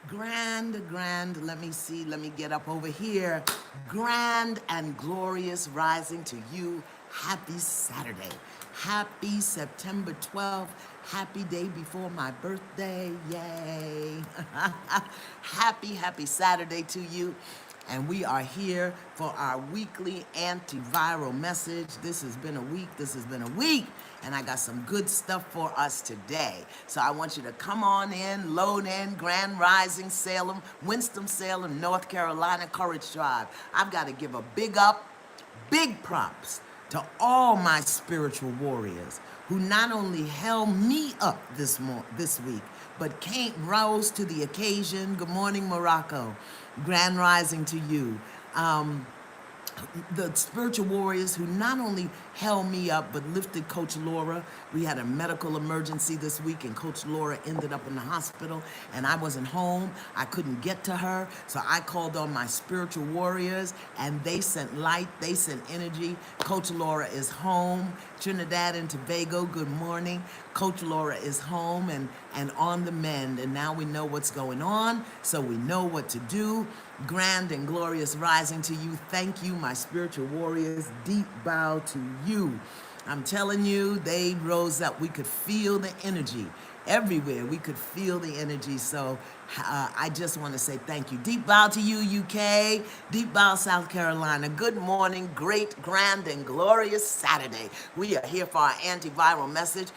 Grand, let me get up over here. Grand and glorious rising to you. Happy Saturday. Happy September 12th. Happy day before my birthday. Yay. Happy Saturday to you. And we are here for our weekly antiviral message. This has been a week, and I got some good stuff for us today. So I want you to come on in, load in, Grand Rising, Salem, Winston-Salem, North Carolina, Courage Drive. I've got to give a big up, big props to all my spiritual warriors who not only held me up this week, but rose to the occasion. Good morning, Morocco. Grand rising to you. The spiritual warriors who not only held me up but lifted Coach Laura. We had a medical emergency this week and Coach Laura ended up in the hospital and I wasn't home. I couldn't get to her, so I called on my spiritual warriors and they sent light, they sent energy. Coach Laura is home. Trinidad and Tobago, good morning. Coach Laura is home and on the mend, and now we know what's going on, so we know what to do. Grand and glorious rising to you. Thank you, my spiritual warriors. Deep bow to you. I'm telling you, they rose up. We could feel the energy everywhere. We could feel the energy. So I just want to say thank you. Deep bow to you, UK. Deep bow, South Carolina. Good morning, great, grand, and glorious Saturday. We are here for our antiviral message.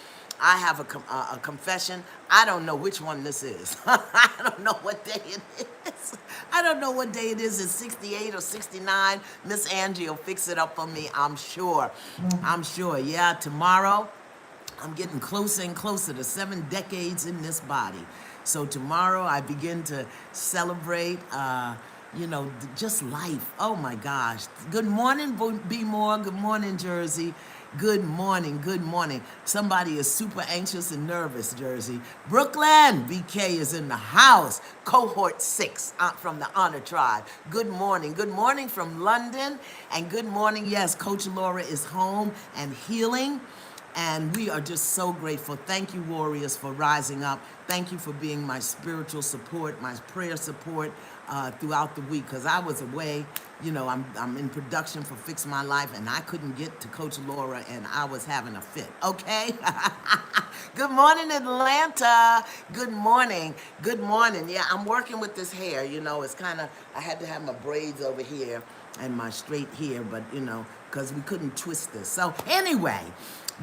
I have a confession. I don't know which one this is. I don't know what day it is. I don't know what day it is. It's 68 or 69. Miss Angie will fix it up for me, I'm sure. I'm sure. Yeah, tomorrow, I'm getting closer and closer to 7 decades in this body. So tomorrow I begin to celebrate, just life. Oh my gosh. Good morning, B More. Good morning, Jersey. Good morning, good morning. Somebody is super anxious and nervous, Jersey. Brooklyn, BK is in the house. Cohort 6 from the Honor Tribe. Good morning from London. And good morning, yes, Coach Laura is home and healing. And we are just so grateful. Thank you, warriors, for rising up. Thank you for being my spiritual support, my prayer support throughout the week. Because I was away, I'm in production for Fix My Life, and I couldn't get to Coach Laura, and I was having a fit. Okay? Good morning, Atlanta. Good morning. Good morning. Yeah, I'm working with this hair. It's kind of, I had to have my braids over here and my straight hair, but, because we couldn't twist this. So anyway,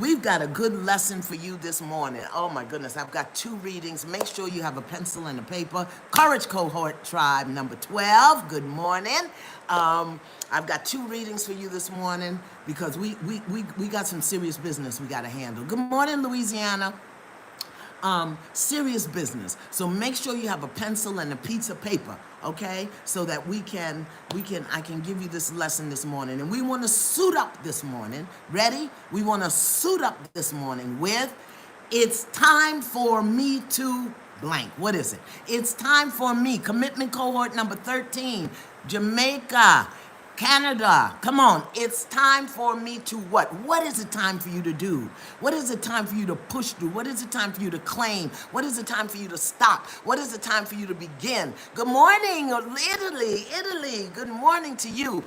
we've got a good lesson for you this morning. Oh my goodness, I've got 2 readings. Make sure you have a pencil and a paper. Courage Cohort Tribe number 12. Good morning. I've got 2 readings for you this morning because we got some serious business we got to handle. Good morning, Louisiana. Serious business. So make sure you have a pencil and a piece of paper, okay? So that I can give you this lesson this morning. And we want to suit up this morning. Ready? We want to suit up this morning with, it's time for me to blank. What is it? It's time for me. Commitment cohort number 13. Jamaica. Canada, come on, it's time for me to what? What is it time for you to do? What is it time for you to push through? What is it time for you to claim? What is it time for you to stop? What is it time for you to begin? Good morning, Italy, good morning to you.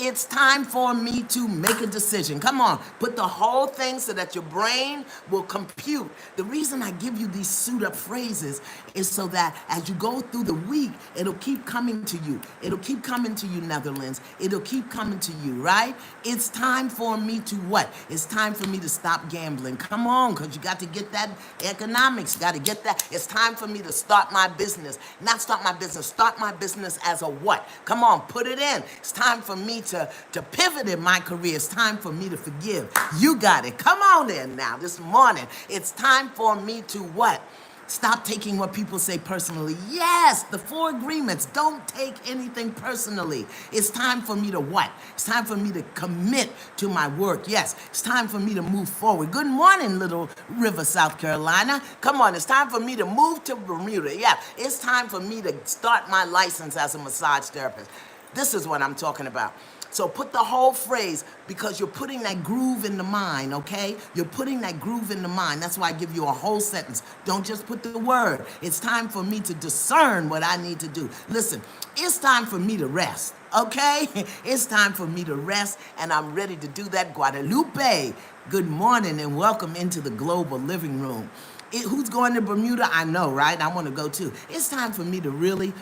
It's time for me to make a decision. Come on, put the whole thing so that your brain will compute. The reason I give you these suit up phrases is so that as you go through the week, it'll keep coming to you. It'll keep coming to you, Netherlands. It'll keep coming to you, right? It's time for me to what? It's time for me to stop gambling. Come on, because you got to get that economics. You got to get that. It's time for me to start my business. Not start my business. Start my business as a what? Come on, put it in. It's time for me to pivot in my career. It's time for me to forgive. You got it. Come on in now this morning. It's time for me to what? Stop taking what people say personally. Yes, the 4 agreements. Don't take anything personally. It's time for me to what? It's time for me to commit to my work. Yes, it's time for me to move forward. Good morning, Little River, South Carolina. Come on, it's time for me to move to Bermuda. Yeah, it's time for me to start my license as a massage therapist. This is what I'm talking about. So put the whole phrase, because you're putting that groove in the mind, okay? You're putting that groove in the mind. That's why I give you a whole sentence. Don't just put the word. It's time for me to discern what I need to do. Listen, it's time for me to rest, okay? It's time for me to rest, and I'm ready to do that. Guadalupe, good morning and welcome into the global living room. Who's going to Bermuda? I know, right? I want to go too. It's time for me to really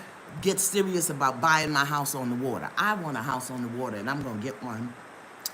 get serious about buying my house on the water. I want a house on the water, and I'm going to get one.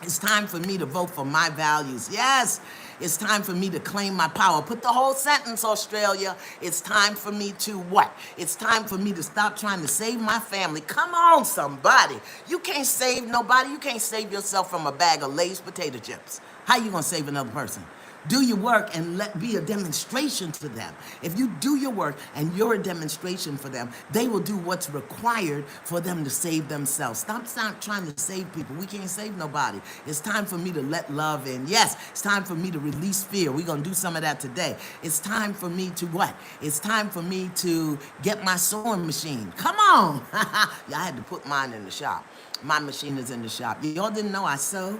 It's time for me to vote for my values. Yes, it's time for me to claim my power. Put the whole sentence, Australia. It's time for me to what? It's time for me to stop trying to save my family. Come on, somebody. You can't save nobody. You can't save yourself from a bag of Lay's potato chips. How you going to save another person? Do your work and be a demonstration to them. If you do your work and you're a demonstration for them, they will do what's required for them to save themselves. Stop trying to save people. We can't save nobody. It's time for me to let love in. Yes, it's time for me to release fear. We're going to do some of that today. It's time for me to what? It's time for me to get my sewing machine. Come on. I had to put mine in the shop. My machine is in the shop. Y'all didn't know I sew?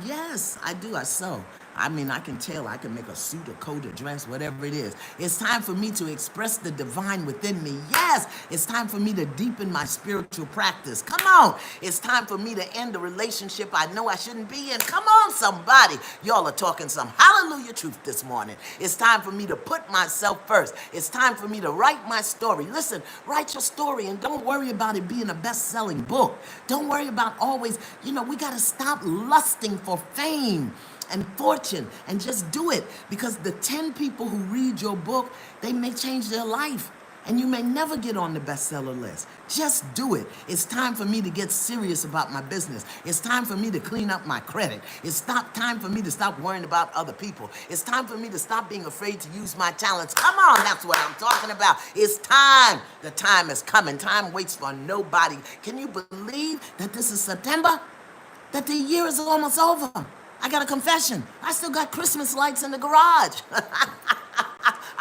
Yes, I do. I sew. I mean, I can tell, I can make a suit, a coat, a dress, whatever it is. It's time for me to express the divine within me. Yes, it's time for me to deepen my spiritual practice. Come on. It's time for me to end a relationship I know I shouldn't be in. Come on, somebody. Y'all are talking some hallelujah truth this morning. It's time for me to put myself first. It's time for me to write my story. Listen, write your story and don't worry about it being a best-selling book. Don't worry about always, we got to stop lusting for fame and fortune and just do it, because the 10 people who read your book, they may change their life and you may never get on the bestseller list. Just do it. It's time for me to get serious about my business. It's time for me to clean up my credit. It's time for me to stop worrying about other people. It's time for me to stop being afraid to use my talents. Come on, that's what I'm talking about. It's time. The time is coming. Time waits for nobody. Can you believe that this is September? That the year is almost over? I got a confession. I still got Christmas lights in the garage.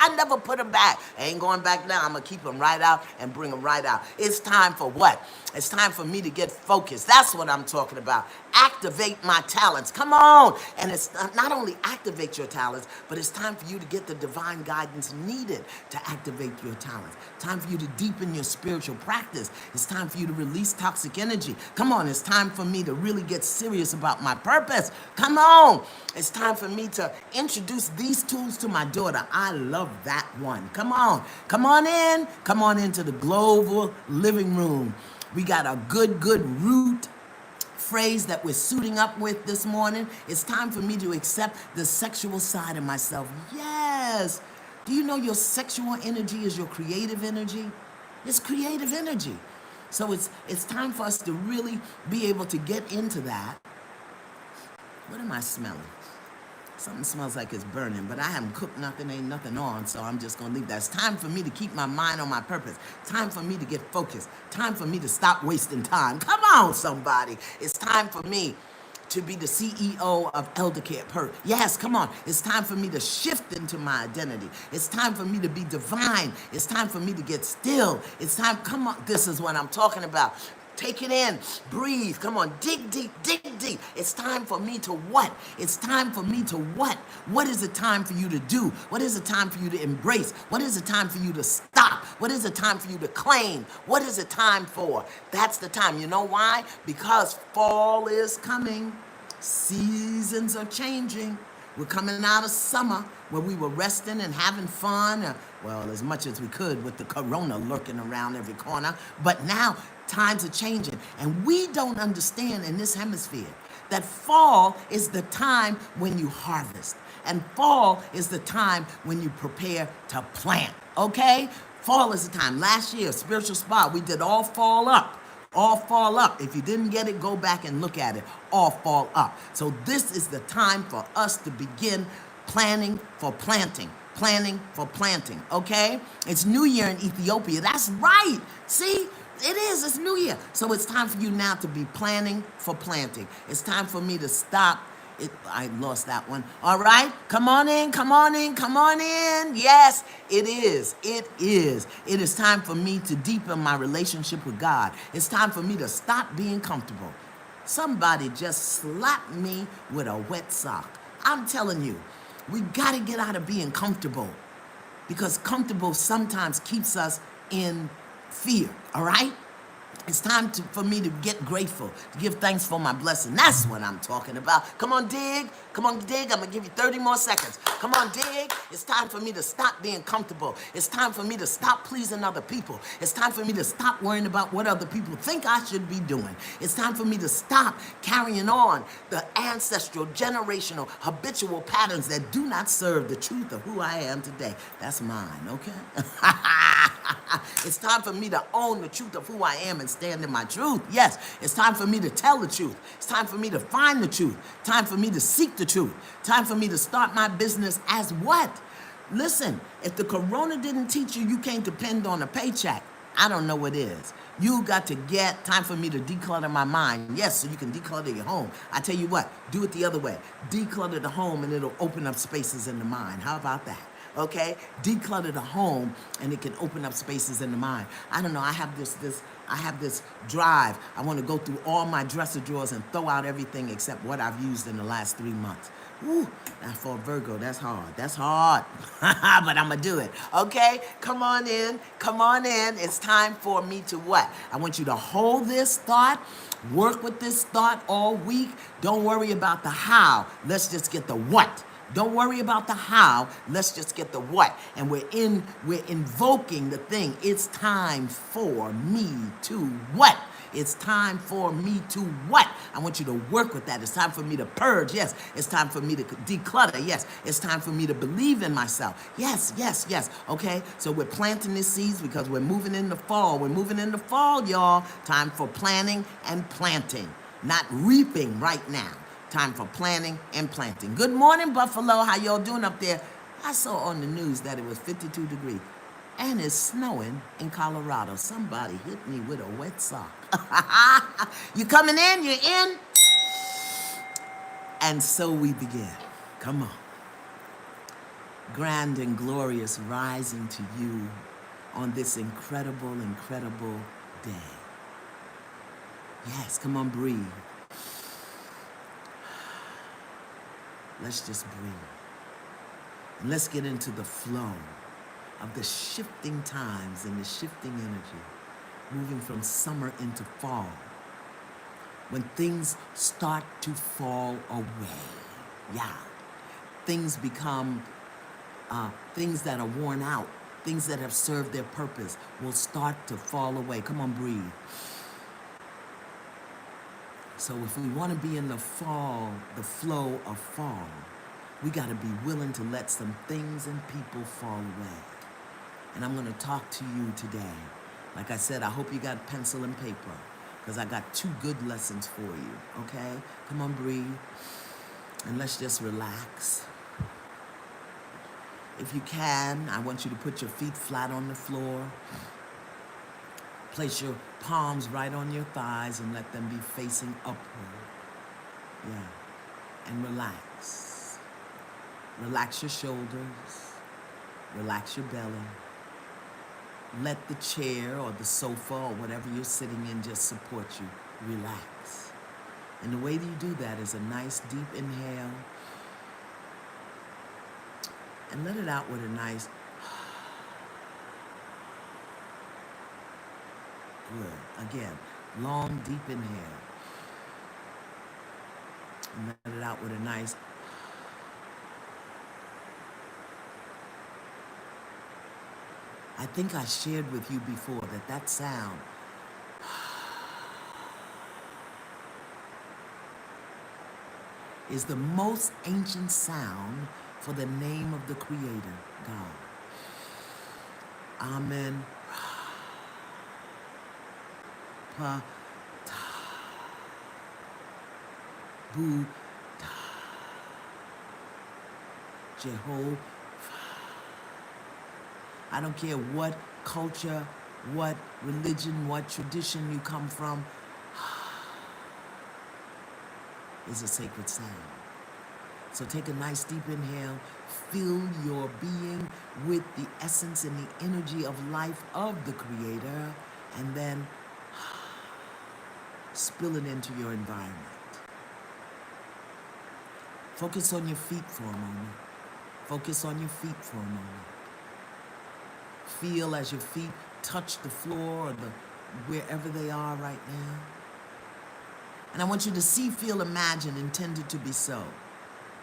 I never put them back. I ain't going back now. I'm going to keep them right out and bring them right out. It's time for what? It's time for me to get focused. That's what I'm talking about. Activate my talents. Come on. And it's not only activate your talents, but it's time for you to get the divine guidance needed to activate your talents. Time for you to deepen your spiritual practice. It's time for you to release toxic energy. Come on. It's time for me to really get serious about my purpose. Come on. It's time for me to introduce these tools to my daughter. I love that one. Come on. Come on in. Come on into the global living room. We got a good root phrase that we're suiting up with this morning. It's time for me to accept the sexual side of myself. Yes. Do you know your sexual energy is your creative energy? It's creative energy. So it's time for us to really be able to get into that. What am I smelling? Something smells like it's burning, but I haven't cooked nothing, ain't nothing on, so I'm just going to leave that. It's time for me to keep my mind on my purpose. Time for me to get focused. Time for me to stop wasting time. Come on, somebody. It's time for me to be the CEO of Elder Care. Yes, come on. It's time for me to shift into my identity. It's time for me to be divine. It's time for me to get still. It's time, come on. This is what I'm talking about. Take it in, breathe, come on, dig deep, dig deep. It's time for me to what? It's time for me to what? What is it time for you to do? What is it time for you to embrace? What is it time for you to stop? What is it time for you to claim? What is it time for? That's the time. You know why? Because fall is coming. Seasons are changing. We're coming out of summer where we were resting and having fun, well, as much as we could with the corona lurking around every corner. But now times are changing, and we don't understand in this hemisphere that fall is the time when you harvest, and fall is the time when you prepare to plant, okay? Fall is the time. Last year, Spiritual Spa, we did all fall up. All fall up. If you didn't get it, go back and look at it. All fall up. So this is the time for us to begin planning for planting. Planning for planting, okay? It's New Year in Ethiopia. That's right. See? It is. It's New Year. So it's time for you now to be planning for planting. It's time for me to stop. I lost that one. All right. Come on in. Come on in. Come on in. Yes, it is. It is. It is time for me to deepen my relationship with God. It's time for me to stop being comfortable. Somebody just slapped me with a wet sock. I'm telling you, we got to get out of being comfortable, because comfortable sometimes keeps us in fear, all right? It's time for me to get grateful, to give thanks for my blessing. That's what I'm talking about. Come on, dig. Come on, dig. I'm going to give you 30 more seconds. Come on, dig. It's time for me to stop being comfortable. It's time for me to stop pleasing other people. It's time for me to stop worrying about what other people think I should be doing. It's time for me to stop carrying on the ancestral, generational, habitual patterns that do not serve the truth of who I am today. That's mine, okay? It's time for me to own the truth of who I am and stand in my truth. Yes, it's time for me to tell the truth. It's time for me to find the truth. Time for me to seek the truth. Time for me to start my business as what? Listen, if the corona didn't teach you, you can't depend on a paycheck. I don't know what is. You got to get time for me to declutter my mind. Yes, so you can declutter your home. I tell you what, do it the other way. Declutter the home and it'll open up spaces in the mind. How about that? Okay, declutter the home and it can open up spaces in the mind. I don't know, I have this drive. I want to go through all my dresser drawers and throw out everything except what I've used in the last 3 months. Woo, now for a Virgo, that's hard. That's hard, but I'm gonna do it. Okay, come on in, come on in. It's time for me to what? I want you to hold this thought, work with this thought all week. Don't worry about the how. Let's just get the what. Don't worry about the how, let's just get the what. And we're invoking the thing. It's time for me to what? It's time for me to what? I want you to work with that. It's time for me to purge. Yes. It's time for me to declutter. Yes. It's time for me to believe in myself. Yes, yes, yes. Okay? So we're planting these seeds because we're moving in the fall. We're moving in the fall, y'all. Time for planning and planting, not reaping right now. Time for planning and planting. Good morning, Buffalo. How y'all doing up there? I saw on the news that it was 52 degrees and it's snowing in Colorado. Somebody hit me with a wet sock. You coming in? You're in? And so we begin. Come on. Grand and glorious rising to you on this incredible, incredible day. Yes, come on, breathe. Let's just breathe. And let's get into the flow of the shifting times and the shifting energy, moving from summer into fall, when things start to fall away. Yeah. Things become things that are worn out, things that have served their purpose will start to fall away. Come on, breathe. So if we want to be in the fall, the flow of fall, we got to be willing to let some things and people fall away. And I'm going to talk to you today. Like I said, I hope you got pencil and paper, because I got 2 good lessons for you, okay? Come on, breathe. And let's just relax. If you can, I want you to put your feet flat on the floor. Place your palms right on your thighs and let them be facing upward. Yeah. And relax. Relax your shoulders. Relax your belly. Let the chair or the sofa or whatever you're sitting in just support you. Relax. And the way that you do that is a nice deep inhale. And let it out with a nice good. Again, long, deep inhale. And let it out with a nice. I think I shared with you before that sound is the most ancient sound for the name of the Creator, God. Amen. Pa, ta, bu, ta, Jehovah. I don't care what culture, what religion, what tradition you come from, is a sacred sound. So take a nice deep inhale, fill your being with the essence and the energy of life of the Creator, and then spill it into your environment. Focus on your feet for a moment. Focus on your feet for a moment. Feel as your feet touch the floor or wherever they are right now. And I want you to see, feel, imagine, intended to be so,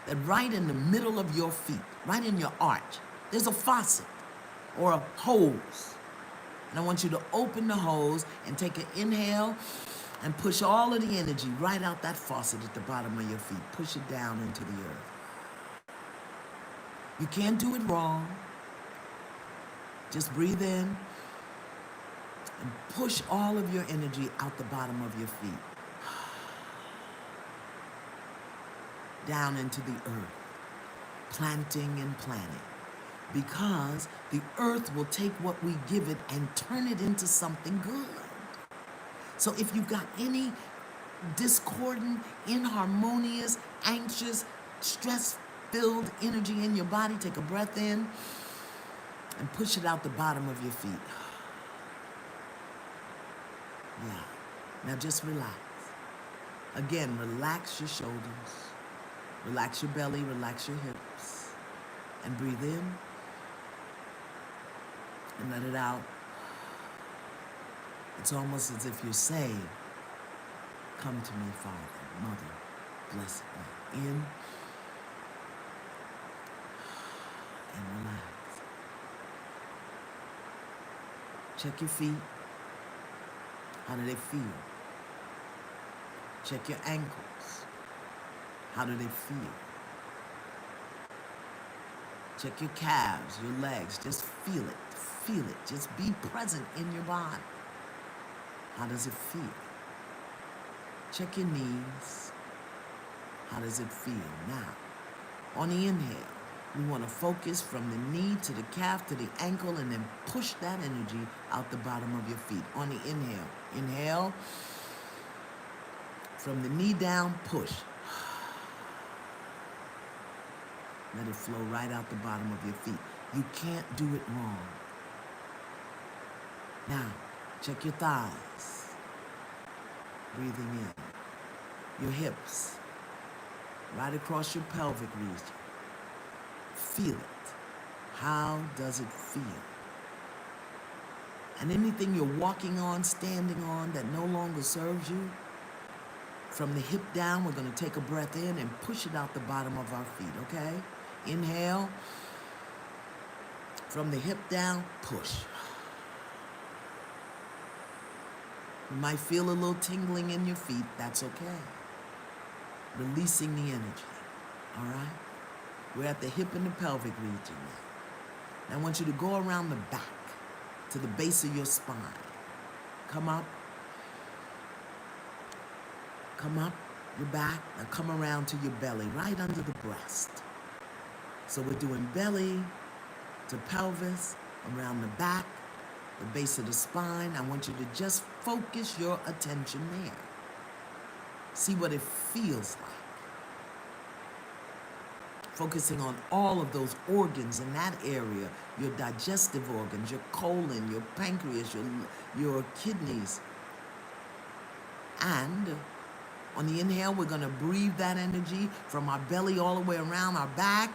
that right in the middle of your feet, right in your arch, there's a faucet or a hose. And I want you to open the hose and take an inhale and push all of the energy right out that faucet at the bottom of your feet. Push it down into the earth. You can't do it wrong. Just breathe in and push all of your energy out the bottom of your feet. Down into the earth, planting and planting. Because the earth will take what we give it and turn it into something good. So if you've got any discordant, inharmonious, anxious, stress-filled energy in your body, take a breath in and push it out the bottom of your feet. Yeah. Now just relax. Again, relax your shoulders. Relax your belly, relax your hips. And breathe in and let it out. It's almost as if you're saying, come to me, Father, Mother, bless me. In and relax. Check your feet. How do they feel? Check your ankles. How do they feel? Check your calves, your legs. Just feel it. Feel it. Just be present in your body. How does it feel? Check your knees. How does it feel? Now, on the inhale, we want to focus from the knee to the calf to the ankle and then push that energy out the bottom of your feet. On the inhale, inhale. From the knee down, push. Let it flow right out the bottom of your feet. You can't do it wrong. Now, check your thighs. Breathing in. Your hips. Right across your pelvic region. Feel it. How does it feel? And anything you're walking on, standing on that no longer serves you, from the hip down, we're going to take a breath in and push it out the bottom of our feet, okay? Inhale. From the hip down, push. You might feel a little tingling in your feet. That's okay. Releasing the energy, all right? We're at the hip and the pelvic region now. Now I want you to go around the back to the base of your spine. Come up. Come up your back. Now come around to your belly, right under the breast. So we're doing belly to pelvis, around the back, the base of the spine. I want you to just focus your attention there. See what it feels like. Focusing on all of those organs in that area, your digestive organs, your colon, your pancreas, your kidneys. And on the inhale, we're going to breathe that energy from our belly all the way around our back.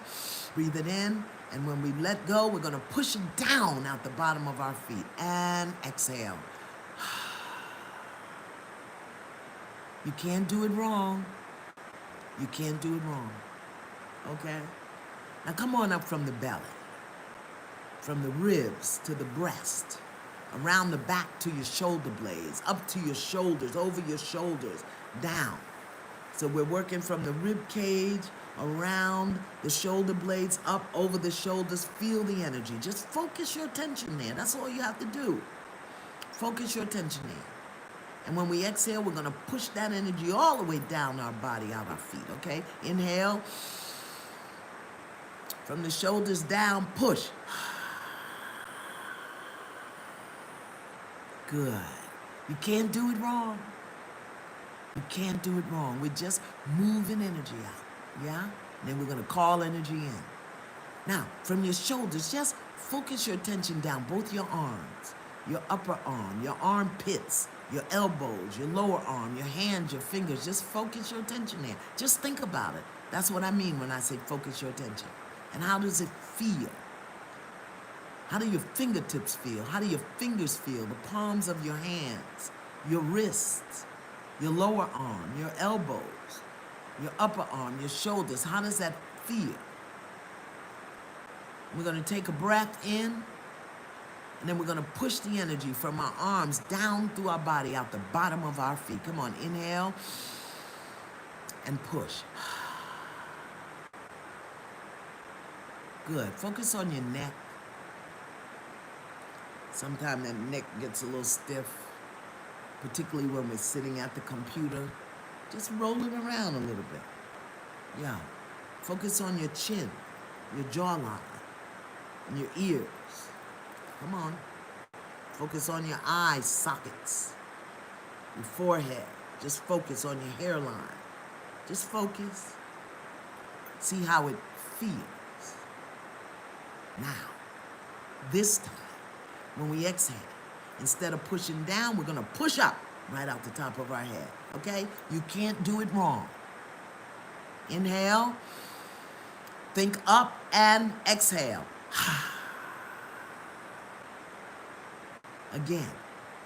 Breathe it in. And when we let go, we're going to push it down out the bottom of our feet. And exhale. You can't do it wrong. You can't do it wrong. Okay? Now come on up from the belly. From the ribs to the breast. Around the back to your shoulder blades. Up to your shoulders, over your shoulders, down. So we're working from the rib cage, around the shoulder blades, up over the shoulders. Feel the energy. Just focus your attention there. That's all you have to do. Focus your attention there. And when we exhale, we're going to push that energy all the way down our body, out our feet, okay? Inhale. From the shoulders down, push. Good. You can't do it wrong. You can't do it wrong. We're just moving energy out, yeah? And then we're going to call energy in. Now, from your shoulders, just focus your attention down, both your arms. your upper arm, your armpits, your elbows, your lower arm, your hands, your fingers. Just focus your attention there. Just think about it. That's what I mean when I say focus your attention. And how does it feel? How do your fingertips feel? How do your fingers feel? The palms of your hands, your wrists, your lower arm, your elbows, your upper arm, your shoulders. How does that feel? We're going to take a breath in, and then we're going to push the energy from our arms down through our body, out the bottom of our feet. Come on, inhale and push. Good. Focus on your neck. Sometimes that neck gets a little stiff, particularly when we're sitting at the computer. Just roll it around a little bit. Yeah. Focus on your chin, your jawline, and your ears. Come on. Focus on your eye sockets, your forehead. Just focus on your hairline. Just focus. See how it feels. Now, this time, when we exhale, instead of pushing down, we're going to push up right out the top of our head, okay? You can't do it wrong. Inhale, think up, and exhale. Again,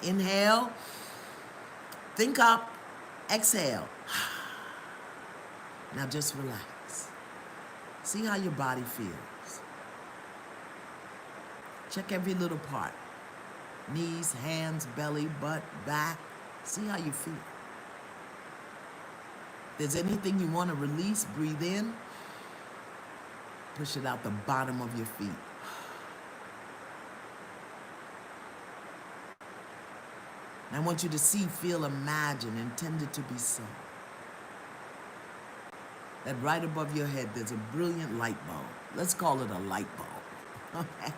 inhale, think up, exhale. Now just relax. See how your body feels. Check every little part. Knees, hands, belly, butt, back. See how you feel. If there's anything you want to release, breathe in. Push it out the bottom of your feet. And I want you to see, feel, imagine, intend it to be so. That right above your head, there's a brilliant light bulb. Let's call it a light bulb, okay?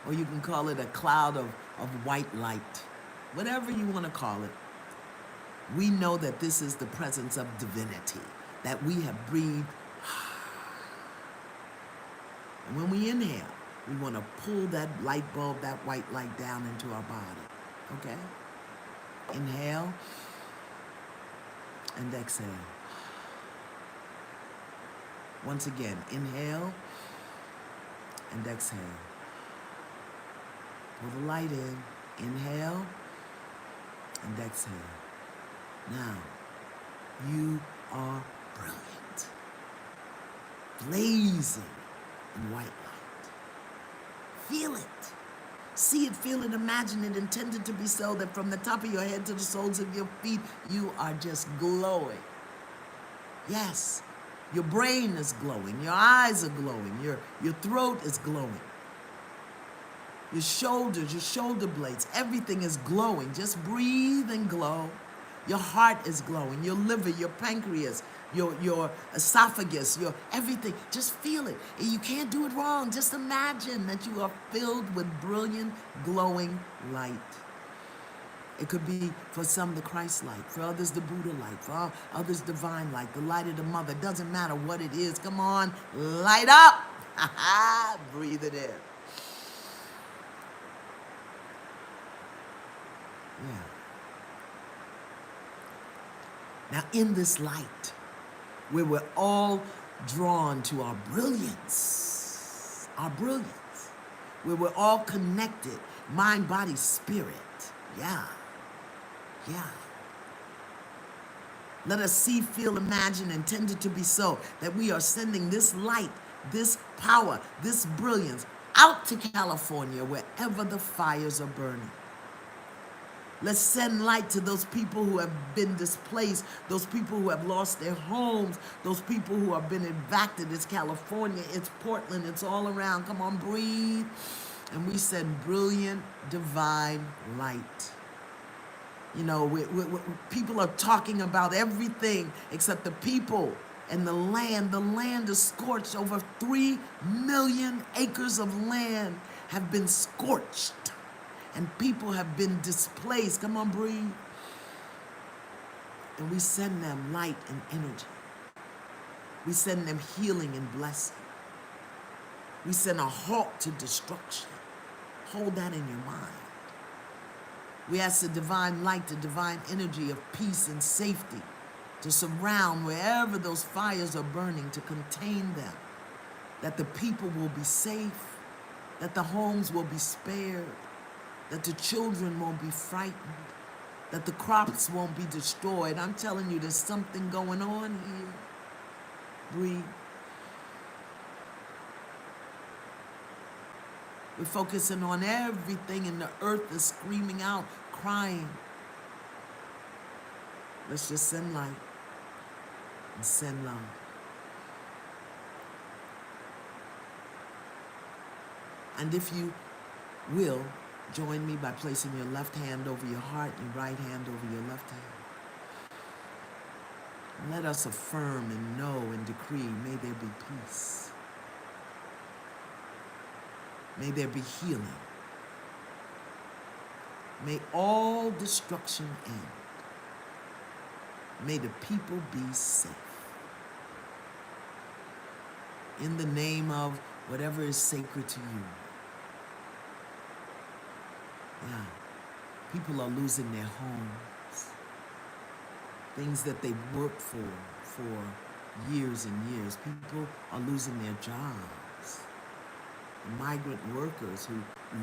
Or you can call it a cloud of white light. Whatever you want to call it. We know that this is the presence of divinity, that we have breathed. And when we inhale, we want to pull that light bulb, that white light down into our body. Okay? Inhale and exhale. Once again, inhale and exhale. Pull the light in. Inhale and exhale. Now, you are brilliant. Blazing in white light. Feel it. See it, feel it, imagine it, intend it to be so that from the top of your head to the soles of your feet, you are just glowing. Yes, your brain is glowing, your eyes are glowing, your throat is glowing. Your shoulders, your shoulder blades, everything is glowing. Just breathe and glow. Your heart is glowing, your liver, your pancreas, your esophagus, your everything. Just feel it. You can't do it wrong. Just imagine that you are filled with brilliant, glowing light. It could be for some the Christ light, for others the Buddha light, for others divine light, the light of the mother. It doesn't matter what it is. Come on, light up. Breathe it in. Yeah. Now, in this light, where we're all drawn to our brilliance, where we're all connected, mind, body, spirit. Yeah. Let us see, feel, imagine, intend it to be so, that we are sending this light, this power, this brilliance out to California, wherever the fires are burning. Let's send light to those people who have been displaced, those people who have lost their homes, those people who have been evicted. It's California, it's Portland, it's all around. Come on, breathe. And we send brilliant, divine light. You know, people are talking about everything except the people and the land. The land is scorched. Over 3 million acres of land have been scorched. And people have been displaced. Come on, breathe. And we send them light and energy. We send them healing and blessing. We send a halt to destruction. Hold that in your mind. We ask the divine light, the divine energy of peace and safety to surround wherever those fires are burning, to contain them, that the people will be safe, that the homes will be spared, that the children won't be frightened, that the crops won't be destroyed. I'm telling you, there's something going on here. Breathe. We're focusing on everything, and the earth is screaming out, crying. Let's just send light and send love. And if you will, join me by placing your left hand over your heart and your right hand over your left hand. Let us affirm and know and decree, may there be peace. May there be healing. May all destruction end. May the people be safe. In the name of whatever is sacred to you. Yeah. People are losing their homes. Things that they worked for years and years. People are losing their jobs. The migrant workers who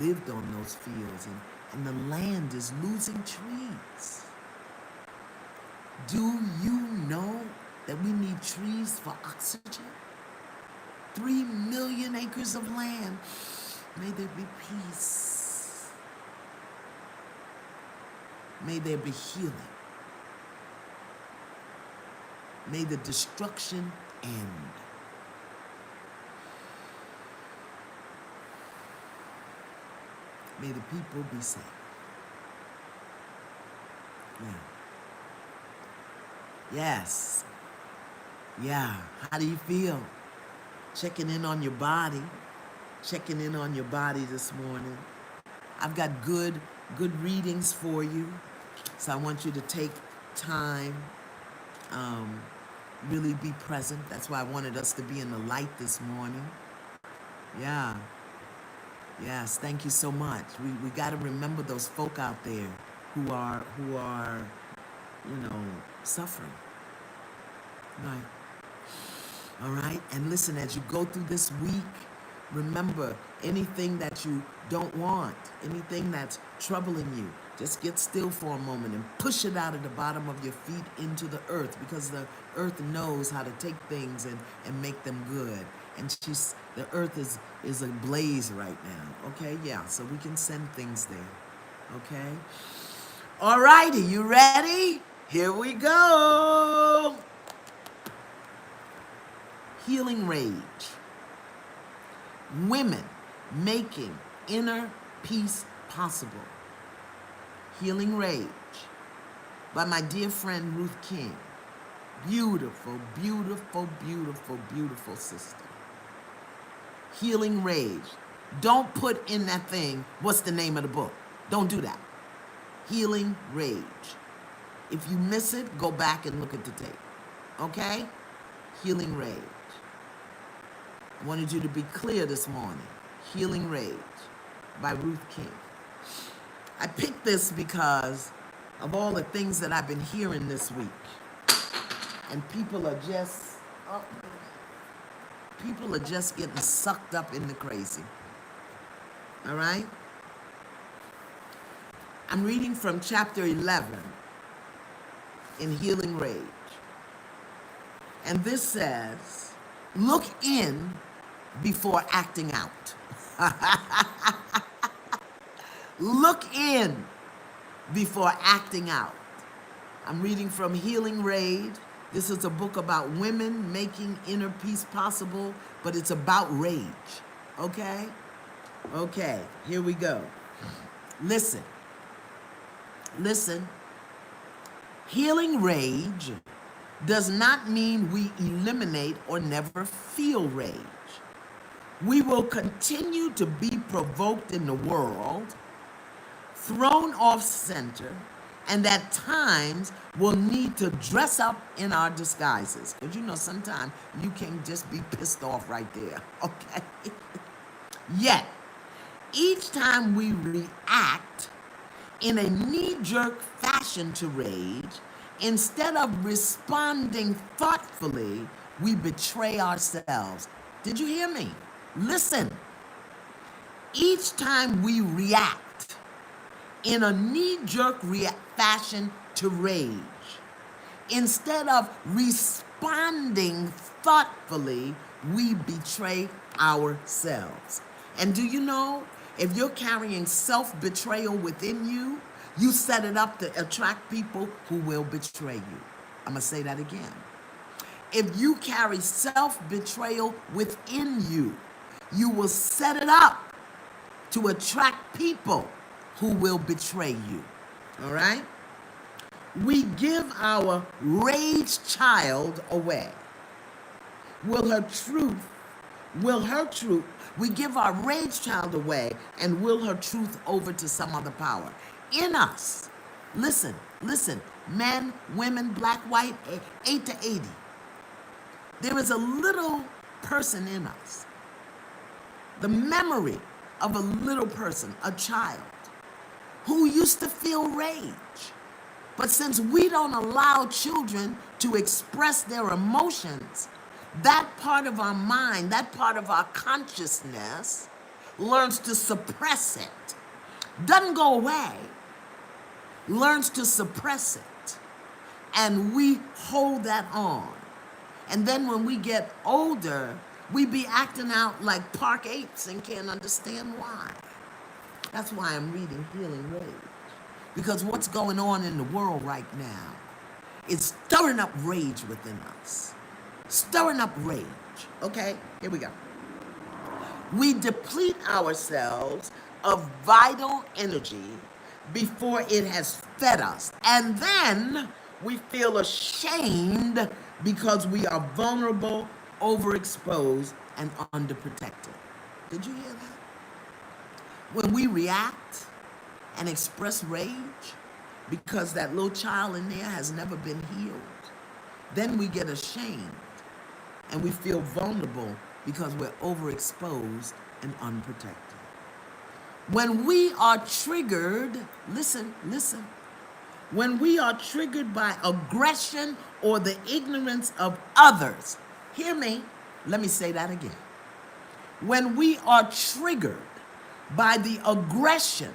lived on those fields, and the land is losing trees. Do you know that we need trees for oxygen? 3 million acres of land. May there be peace. May there be healing. May the destruction end. May the people be safe. Yeah. Yes. Yeah. How do you feel? Checking in on your body. Checking in on your body this morning. I've got good readings for you. So I want you to take time, really be present. That's why I wanted us to be in the light this morning. Yeah. Yes, thank you so much. We got to remember those folk out there who are, suffering. Right. All right. And listen, as you go through this week, remember anything that you don't want, anything that's troubling you, just get still for a moment and push it out of the bottom of your feet into the earth, because the earth knows how to take things and make them good. And the earth is ablaze right now. Okay, yeah, so we can send things there. Okay? All righty, you ready? Here we go. Healing rage. Women making inner peace possible. Healing Rage by my dear friend Ruth King. Beautiful, beautiful, beautiful, beautiful sister. Healing Rage. Don't put in that thing, what's the name of the book? Don't do that. Healing Rage. If you miss it, go back and look at the tape. Okay? Healing Rage. I wanted you to be clear this morning. Healing Rage by Ruth King. I picked this because of all the things that I've been hearing this week. And people are just getting sucked up in the crazy. All right? I'm reading from chapter 11 in Healing Rage. And this says, look in before acting out. Look in before acting out. I'm reading from Healing Rage. This is a book about women making inner peace possible, but it's about rage. Okay? Okay, here we go. Listen. Healing rage does not mean we eliminate or never feel rage. We will continue to be provoked in the world, thrown off center, and at times will need to dress up in our disguises. Because sometimes you can just be pissed off right there, okay? Yet, Each time we react in a knee-jerk fashion to rage, instead of responding thoughtfully, we betray ourselves. Did you hear me? Listen. Each time we react in a knee-jerk fashion to rage, instead of responding thoughtfully, we betray ourselves. And do you know, if you're carrying self-betrayal within you, you set it up to attract people who will betray you. I'm going to say that again. If you carry self-betrayal within you, you will set it up to attract people who will betray you. All right? We give our rage child away. We give our rage child away and will her truth over to some other power. In us, listen, men, women, black, white, 8 to 80. There is a little person in us. The memory of a little person, a child, who used to feel rage. But since we don't allow children to express their emotions, that part of our mind, that part of our consciousness learns to suppress it. Doesn't go away, learns to suppress it. And we hold that on. And then when we get older, we be acting out like park apes and can't understand why. That's why I'm reading Healing Rage. Because what's going on in the world right now is stirring up rage within us. Stirring up rage. Okay, here we go. We deplete ourselves of vital energy before it has fed us. And then we feel ashamed because we are vulnerable, overexposed, and underprotected. Did you hear that? When we react and express rage because that little child in there has never been healed, then we get ashamed and we feel vulnerable because we're overexposed and unprotected. When we are triggered, listen, when we are triggered by aggression or the ignorance of others, hear me, let me say that again. When we are triggered by the aggression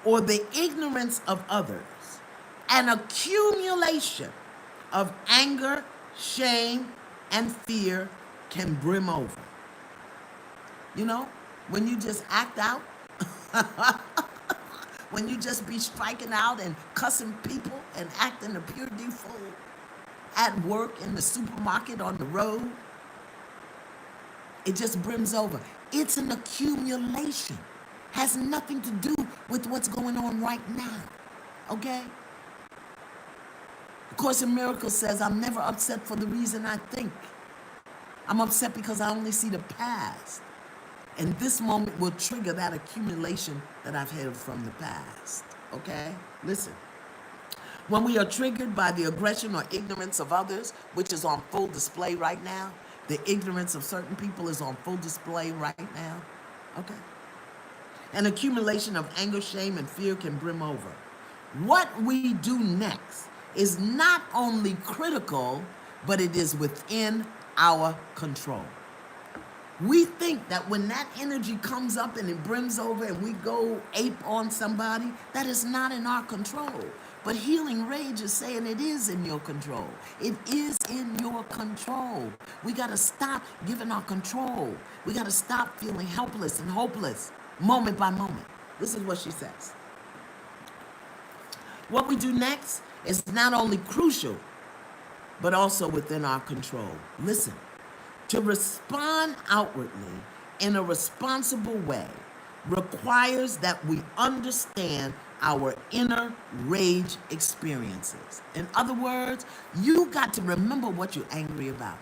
or the ignorance of others, an accumulation of anger, shame, and fear can brim over. You know, when you just act out, when you just be striking out and cussing people and acting a pure default at work, in the supermarket, on the road, it just brims over. It's an accumulation. Has nothing to do with what's going on right now, okay? The Course in Miracles says, I'm never upset for the reason I think. I'm upset because I only see the past. And this moment will trigger that accumulation that I've had from the past, okay? Listen. When we are triggered by the aggression or ignorance of others, which is on full display right now, the ignorance of certain people is on full display right now, okay? An accumulation of anger, shame, and fear can brim over. What we do next is not only critical, but it is within our control. We think that when that energy comes up and it brims over and we go ape on somebody, that is not in our control. But Healing Rage is saying it is in your control. It is in your control. We got to stop giving our control. We got to stop feeling helpless and hopeless moment by moment. This is what she says. What we do next is not only crucial, but also within our control. Listen. To respond outwardly in a responsible way requires that we understand our inner rage experiences. In other words, you got to remember what you're angry about.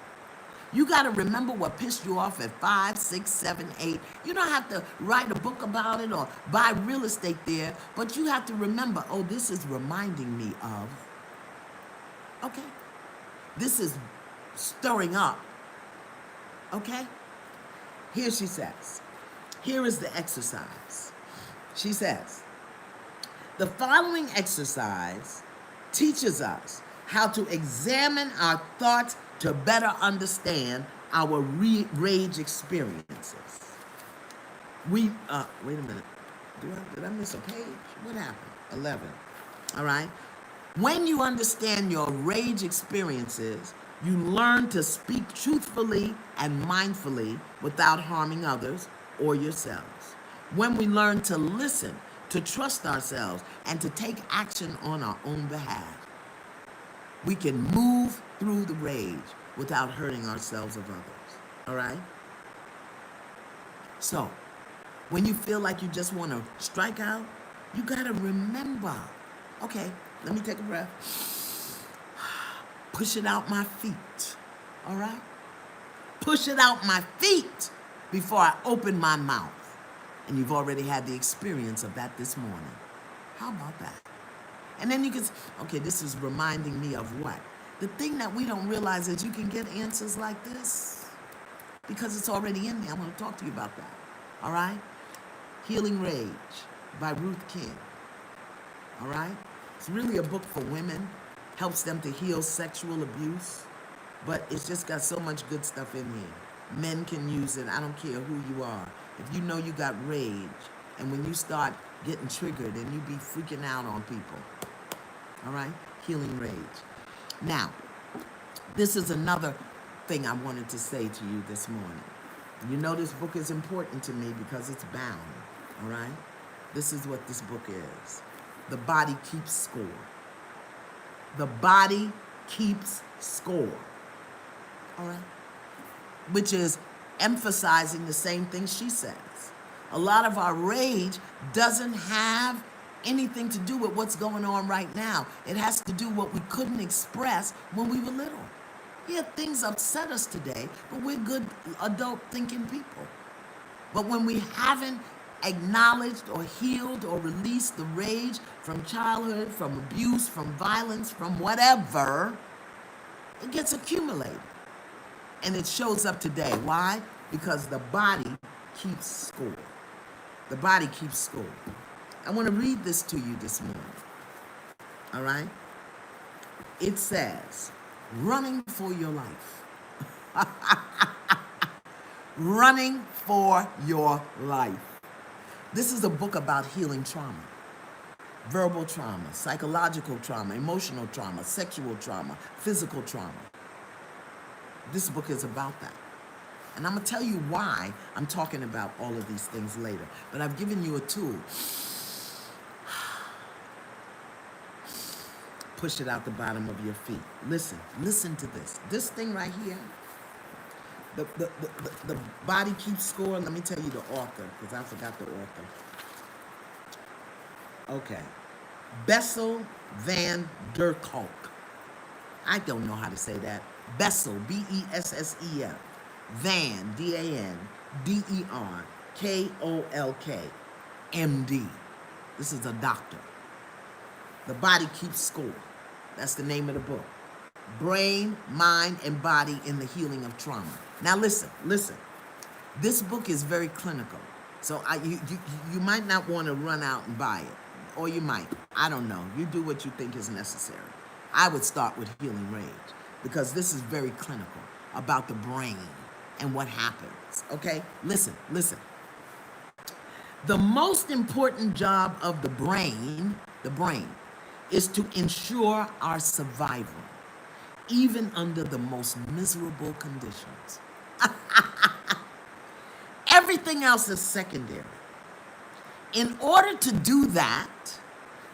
You got to remember what pissed you off at 5, 6, 7, 8. You don't have to write a book about it or buy real estate there, but you have to remember, oh, this is reminding me of, okay, this is stirring up. Okay? Here she says, here is the exercise. She says, the following exercise teaches us how to examine our thoughts to better understand our rage experiences. Wait a minute. Did I miss a page? What happened? 11. All right. When you understand your rage experiences, you learn to speak truthfully and mindfully without harming others or yourselves. When we learn to listen, to trust ourselves, and to take action on our own behalf, we can move through the rage without hurting ourselves or others. All right? So, when you feel like you just want to strike out, you got to remember, okay, let me take a breath. Push it out my feet. All right? Push it out my feet before I open my mouth. And you've already had the experience of that this morning. How about that? And then you can, okay, this is reminding me of what? The thing that we don't realize is you can get answers like this because it's already in there. I'm going to talk to you about that. All right? Healing Rage by Ruth King. All right? It's really a book for women, helps them to heal sexual abuse, but it's just got so much good stuff in here. Men can use it. I don't care who you are. If you know you got rage, and when you start getting triggered and you be freaking out on people, all right? Healing Rage. Now, this is another thing I wanted to say to you this morning. You know this book is important to me because it's bound, all right? This is what this book is. The Body Keeps Score. The Body Keeps Score, all right? Which is emphasizing the same thing she says. A lot of our rage doesn't have anything to do with what's going on right now. It has to do with what we couldn't express when we were little. Yeah, things upset us today, but we're good adult thinking people. But when we haven't acknowledged or healed or released the rage from childhood, from abuse, from violence, from whatever, it gets accumulated. And it shows up today. Why? Because the body keeps score. The body keeps score. I want to read this to you this morning. All right? It says, running for your life. Running for your life. This is a book about healing trauma. Verbal trauma, psychological trauma, emotional trauma, sexual trauma, physical trauma. This book is about that. And I'm going to tell you why I'm talking about all of these things later. But I've given you a tool. Push it out the bottom of your feet. Listen to this. This thing right here, the Body Keeps Score. Let me tell you the author, because I forgot the author. Okay. Bessel van der Kolk. I don't know how to say that. Bessel, B-E-S-S-E-L. Van, D-A-N, D-E-R-K-O-L-K, M-D. This is a doctor. The Body Keeps Score. That's the name of the book. Brain, mind, and body in the healing of trauma. Now listen. This book is very clinical. So you might not want to run out and buy it. Or you might. I don't know. You do what you think is necessary. I would start with Healing Rage, because this is very clinical about the brain and what happens, okay? Listen. The most important job of the brain is to ensure our survival, even under the most miserable conditions. Everything else is secondary. In order to do that,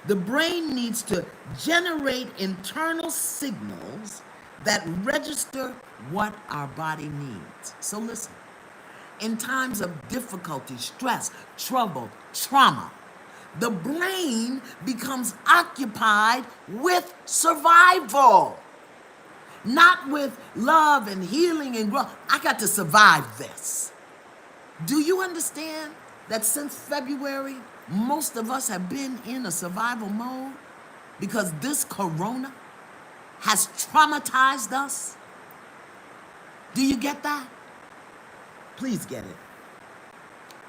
the brain needs to generate internal signals that register what our body needs. So listen, in times of difficulty, stress, trouble, trauma, the brain becomes occupied with survival, not with love and healing and growth. I got to survive this. Do you understand that since February, most of us have been in a survival mode because this corona has traumatized us? Do you get that? Please get it.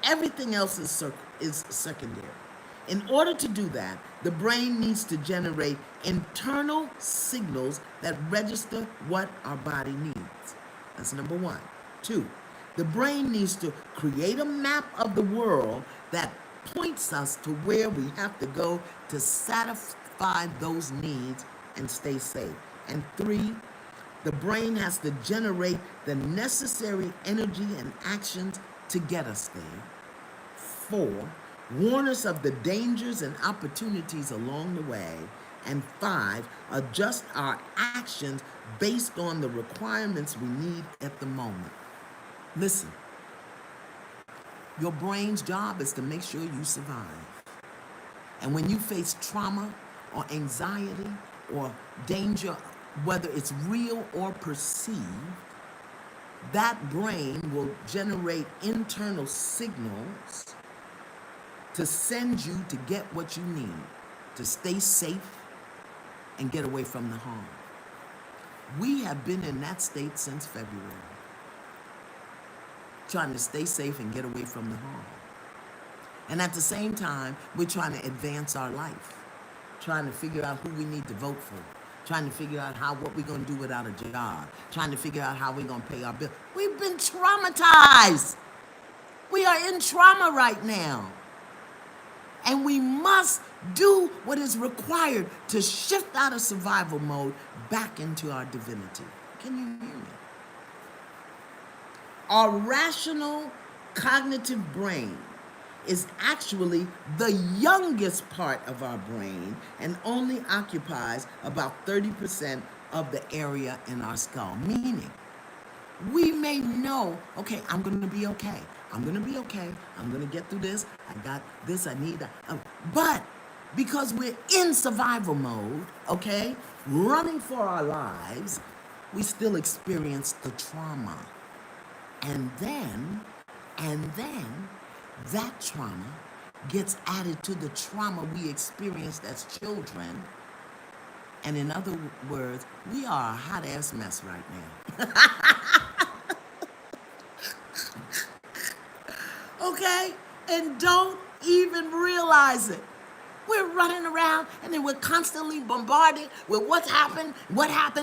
Everything else is secondary. In order to do that, the brain needs to generate internal signals that register what our body needs. That's number one. Two, the brain needs to create a map of the world that points us to where we have to go to satisfy those needs and stay safe. And three, the brain has to generate the necessary energy and actions to get us there. Four, warn us of the dangers and opportunities along the way. And five, adjust our actions based on the requirements we need at the moment. Listen, your brain's job is to make sure you survive. And when you face trauma or anxiety or danger, whether it's real or perceived, that brain will generate internal signals to send you to get what you need, to stay safe and get away from the harm. We have been in that state since February, trying to stay safe and get away from the harm. And at the same time, we're trying to advance our life, trying to figure out who we need to vote for, trying to figure out what we're going to do without a job, trying to figure out how we're going to pay our bills. We've been traumatized. We are in trauma right now. And we must do what is required to shift out of survival mode back into our divinity. Can you hear me? Our rational cognitive brain is actually the youngest part of our brain and only occupies about 30% of the area in our skull. Meaning, we may know, okay, I'm going to be okay. I'm going to be okay. I'm going to get through this. I got this. I need that. But because we're in survival mode, okay, running for our lives, we still experience the trauma. And then that trauma gets added to the trauma we experienced as children. And in other words, we are a hot ass mess right now. Okay? And don't even realize it. We're running around and then we're constantly bombarded with what happened,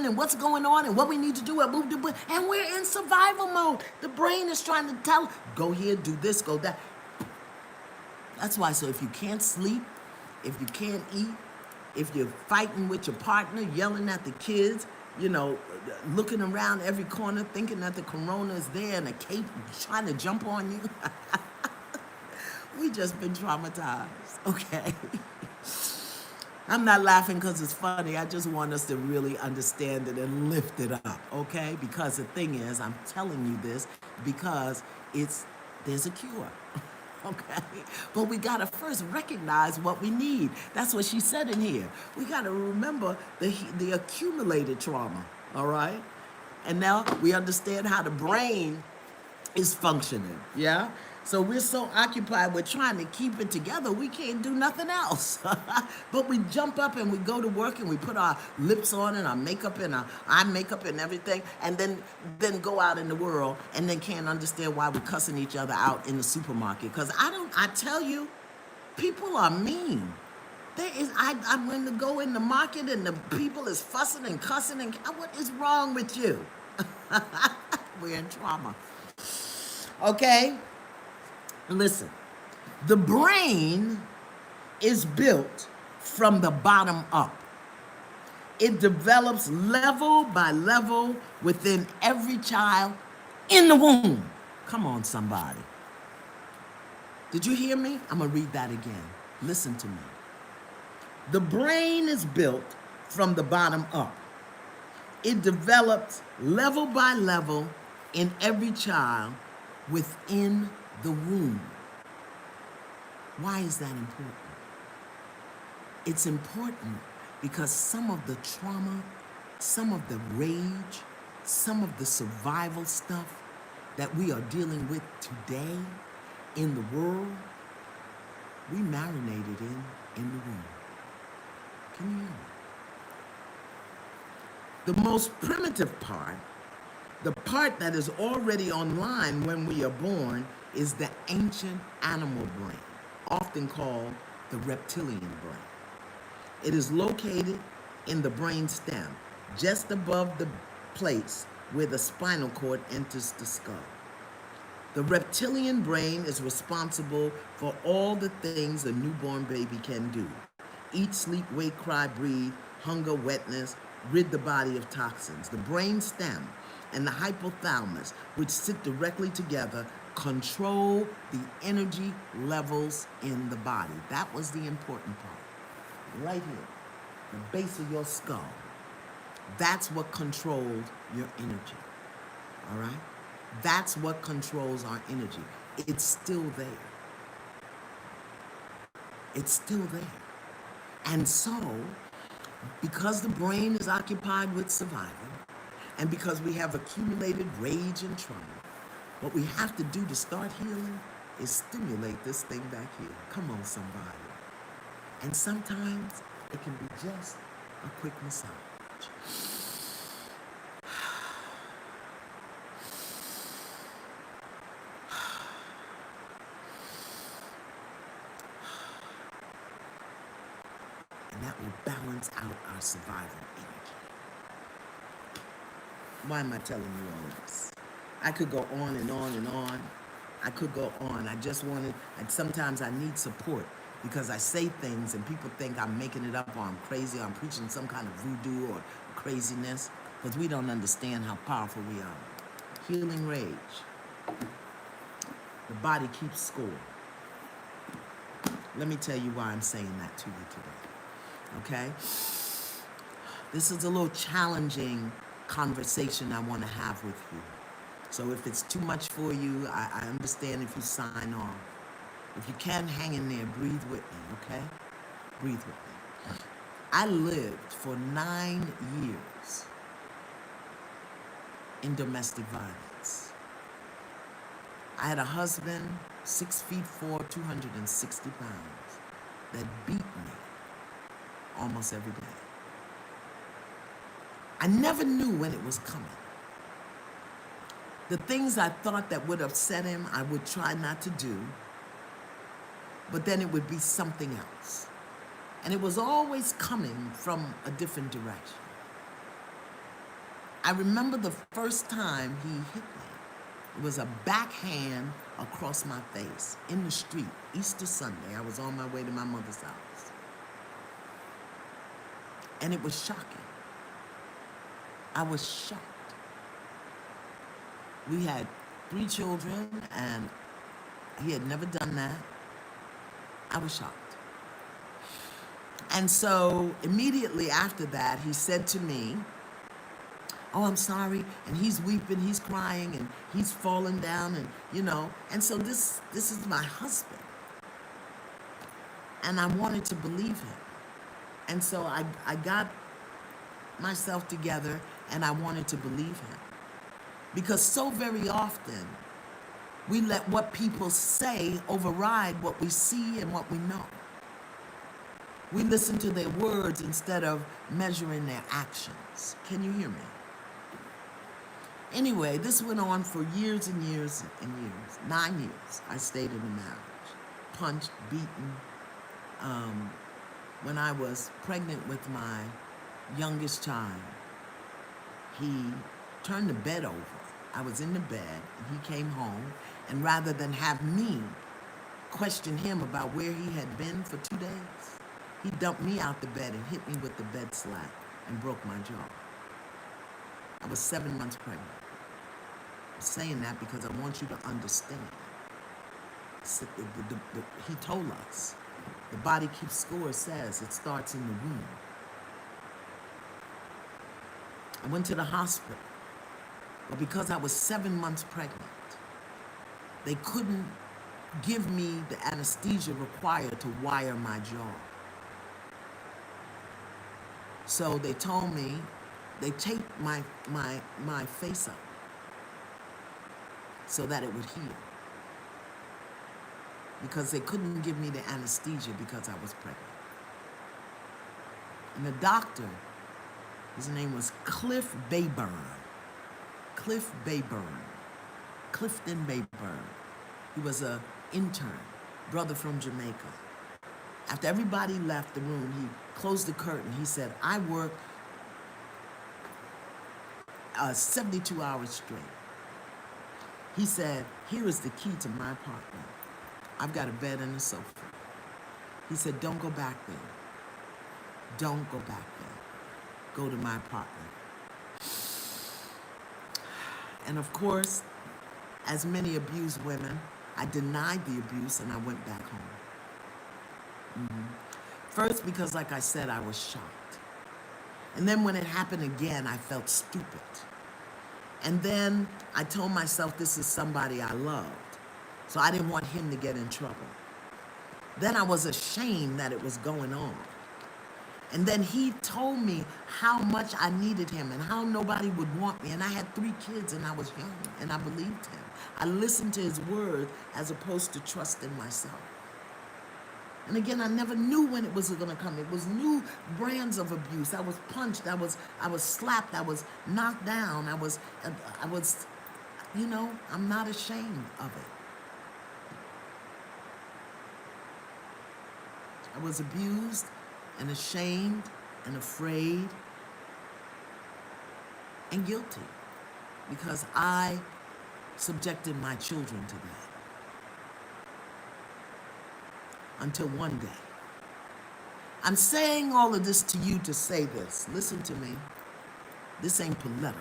and what's going on, and what we need to do, and we're in survival mode. The brain is trying to tell, go here, do this, go that. That's why, so if you can't sleep, if you can't eat, if you're fighting with your partner, yelling at the kids, looking around every corner, thinking that the corona is there and a cape trying to jump on you. We just been traumatized, okay? I'm not laughing because it's funny. I just want us to really understand it and lift it up, okay? Because the thing is, I'm telling you this because there's a cure, okay? But we got to first recognize what we need. That's what she said in here. We got to remember the accumulated trauma, all right? And now we understand how the brain is functioning, yeah? So we're so occupied with trying to keep it together, we can't do nothing else. But we jump up and we go to work and we put our lips on and our makeup and our eye makeup and everything, and then go out in the world and then can't understand why we're cussing each other out in the supermarket. Because I tell you, people are mean. I'm going to go in the market and the people is fussing and cussing and what is wrong with you? We're in trauma. Okay? Listen, the brain is built from the bottom up. It develops level by level within every child in the womb. Come on, somebody. Did you hear me? I'm going to read that again. Listen to me. The brain is built from the bottom up. It develops level by level in every child within the womb. Why is that important? It's important because some of the trauma, some of the rage, some of the survival stuff that we are dealing with today in the world, we marinated in the womb. Can you hear me? The most primitive part, the part that is already online when we are born, is the ancient animal brain, often called the reptilian brain. It is located in the brain stem, just above the place where the spinal cord enters the skull. The reptilian brain is responsible for all the things a newborn baby can do: eat, sleep, wake, cry, breathe, hunger, wetness, rid the body of toxins. The brain stem and the hypothalamus, which sit directly together, control the energy levels in the body. That was the important part. Right here, the base of your skull. That's what controlled your energy. All right? That's what controls our energy. It's still there. It's still there. And so, because the brain is occupied with survival, and because we have accumulated rage and trauma, what we have to do to start healing is stimulate this thing back here. Come on, somebody. And sometimes it can be just a quick massage. And that will balance out our survival energy. Why am I telling you all this? I could go on and on and on. I could go on. I just wanted, and sometimes I need support because I say things and people think I'm making it up or I'm crazy or I'm preaching some kind of voodoo or craziness, because we don't understand how powerful we are. Healing rage. The body keeps score. Let me tell you why I'm saying that to you today. Okay? This is a little challenging conversation I want to have with you. So if it's too much for you, I understand if you sign off. If you can, hang in there, breathe with me, okay? Breathe with me. I lived for 9 years in domestic violence. I had a husband, 6'4", 260 pounds, that beat me almost every day. I never knew when it was coming. The things I thought that would upset him, I would try not to do, but then it would be something else. And it was always coming from a different direction. I remember the first time he hit me. It was a backhand across my face in the street, Easter Sunday. I was on my way to my mother's house. And it was shocking. I was shocked. We had 3 children, and he had never done that. I was shocked. And so immediately after that, he said to me, "Oh, I'm sorry," and he's weeping, he's crying, and he's falling down, and and so this is my husband. And I wanted to believe him. And so I got myself together, and I wanted to believe him. Because so very often, we let what people say override what we see and what we know. We listen to their words instead of measuring their actions. Can you hear me? Anyway, this went on for years and years and years. 9 years I stayed in a marriage. Punched, beaten. When I was pregnant with my youngest child, he turned the bed over. I was in the bed, and he came home, and rather than have me question him about where he had been for 2 days, he dumped me out the bed and hit me with the bed slap and broke my jaw. I was 7 months pregnant. I'm saying that because I want you to understand. He told us, the body keeps score says it starts in the womb. I went to the hospital, but because I was 7 months pregnant, they couldn't give me the anesthesia required to wire my jaw. So they told me, they taped my face up so that it would heal. Because they couldn't give me the anesthesia because I was pregnant. And the doctor, his name was Cliff Bayburn. Cliff Bayburn. Clifton Bayburn. He was an intern, brother from Jamaica. After everybody left the room, he closed the curtain. He said, I work 72 hours straight. He said, here is the key to my apartment. I've got a bed and a sofa. He said, don't go back there. Don't go back there. Go to my apartment. And of course, as many abused women, I denied the abuse and I went back home. First, because like I said, I was shocked. And then when it happened again, I felt stupid. And then I told myself this is somebody I loved. So I didn't want him to get in trouble. Then I was ashamed that it was going on. And then he told me how much I needed him and how nobody would want me. And I had 3 kids and I was young and I believed him. I listened to his word as opposed to trusting myself. And again, I never knew when it was going to come. It was new brands of abuse. I was punched. I was slapped. I was knocked down. I was, I'm not ashamed of it. I was abused and ashamed and afraid and guilty because I subjected my children to that. Until one day. I'm saying all of this to you to say this. Listen to me. This ain't political.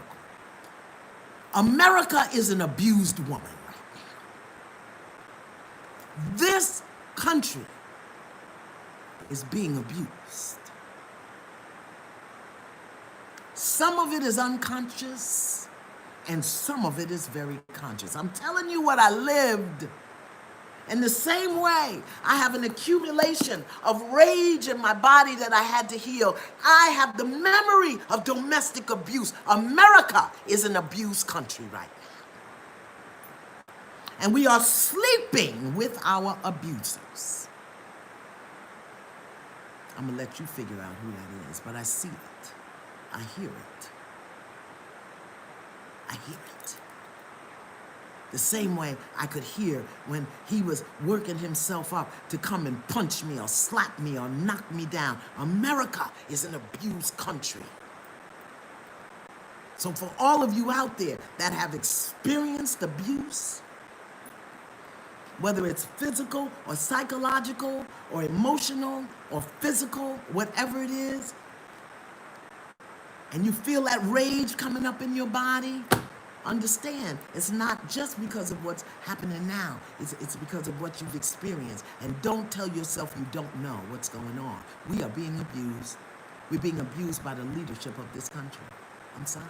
America is an abused woman right now. This country is being abused. Some of it is unconscious, and some of it is very conscious. I'm telling you what I lived. In the same way, I have an accumulation of rage in my body that I had to heal. I have the memory of domestic abuse. America is an abused country right now. And we are sleeping with our abusers. I'm going to let you figure out who that is, but I see it. I hear it. I hear it. The same way I could hear when he was working himself up to come and punch me or slap me or knock me down. America is an abused country. So for all of you out there that have experienced abuse, whether it's physical or psychological or emotional or physical, whatever it is, and you feel that rage coming up in your body, understand, it's not just because of what's happening now. It's because of what you've experienced. And don't tell yourself you don't know what's going on. We are being abused. We're being abused by the leadership of this country. I'm sorry.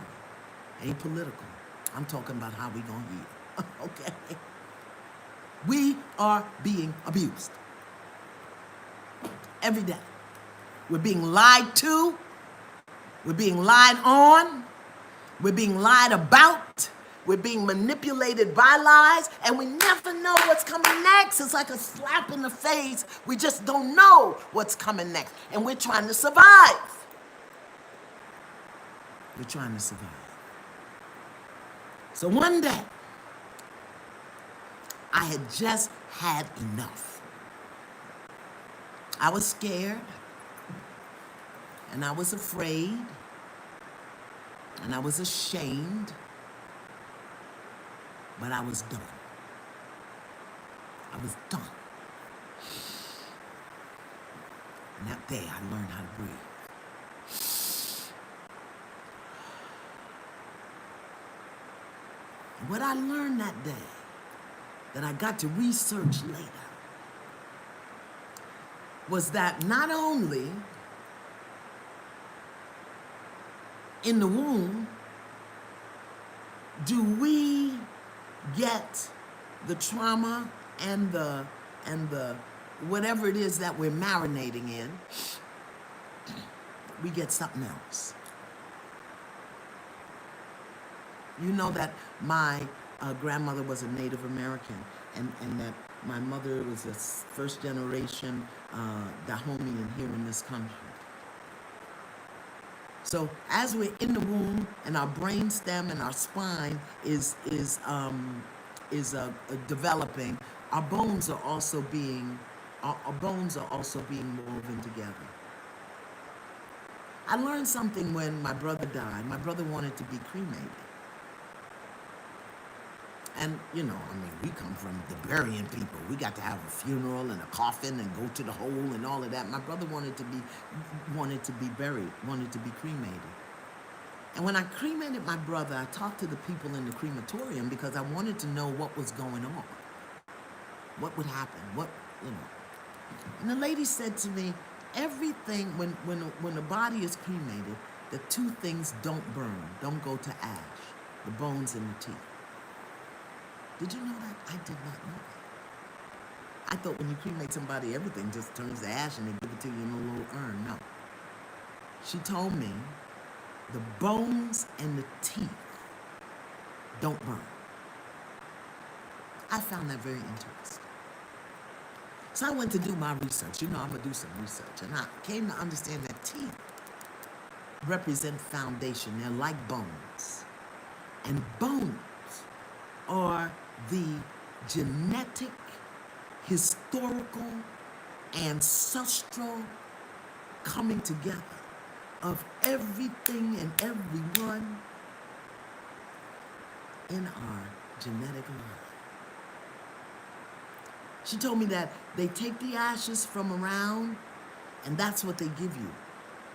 Ain't political. I'm talking about how we gonna heal. Okay? We are being abused. Every day. We're being lied to. We're being lied on. We're being lied about. We're being manipulated by lies, and we never know what's coming next. It's like a slap in the face. We just don't know what's coming next, and we're trying to survive. We're trying to survive. So one day, I had just had enough. I was scared, and I was afraid, and I was ashamed, but I was done. I was done. And that day I learned how to breathe. And what I learned that day, that I got to research later, was that not only in the womb do we get the trauma and the whatever it is that we're marinating in, we get something else. You know that my grandmother was a Native American, and that my mother was a first generation Dahomian here in this country. So as we're in the womb and our brainstem and our spine is developing, our bones are also being our bones are also being woven together. I learned something when my brother died. My brother wanted to be cremated. And, you know, I mean, we come from the burying people. We got to have a funeral and a coffin and go to the hole and all of that. My brother wanted to be buried, wanted to be cremated. And when I cremated my brother, I talked to the people in the crematorium because I wanted to know what was going on. What would happen? What, you know. And the lady said to me, everything, when the body is cremated, the two things don't burn, don't go to ash, the bones and the teeth. Did you know that? I did not know that. I thought when you cremate somebody, everything just turns to ash and they give it to you in a little urn. No. She told me the bones and the teeth don't burn. I found that very interesting. So I went to do my research. You know, I'm going to do some research. And I came to understand that teeth represent foundation. They're like bones. And bones are the genetic, historical, ancestral coming together of everything and everyone in our genetic line. She told me that they take the ashes from around, and that's what they give you.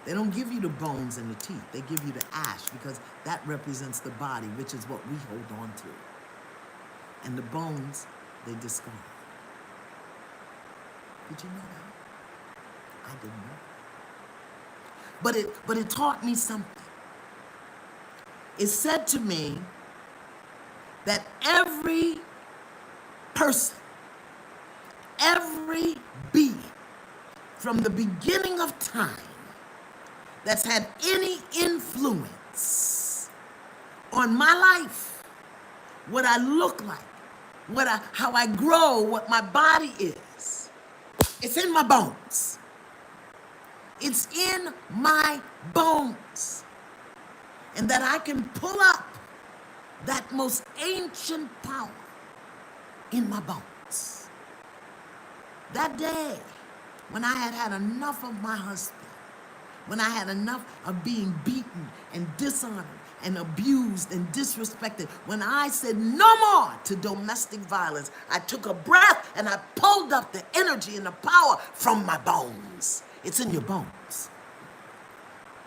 They don't give you the bones and the teeth. They give you the ash because that represents the body, which is what we hold on to. And the bones, they discard. Did you know that? I didn't know. But it taught me something. It said to me that every person, every being from the beginning of time that's had any influence on my life, what I look like, how I grow, what my body is, it's in my bones. It's in my bones. And that I can pull up that most ancient power in my bones. That day, when I had had enough of my husband, when I had enough of being beaten and dishonored and abused and disrespected, when I said no more to domestic violence, I took a breath and I pulled up the energy and the power from my bones. It's in your bones.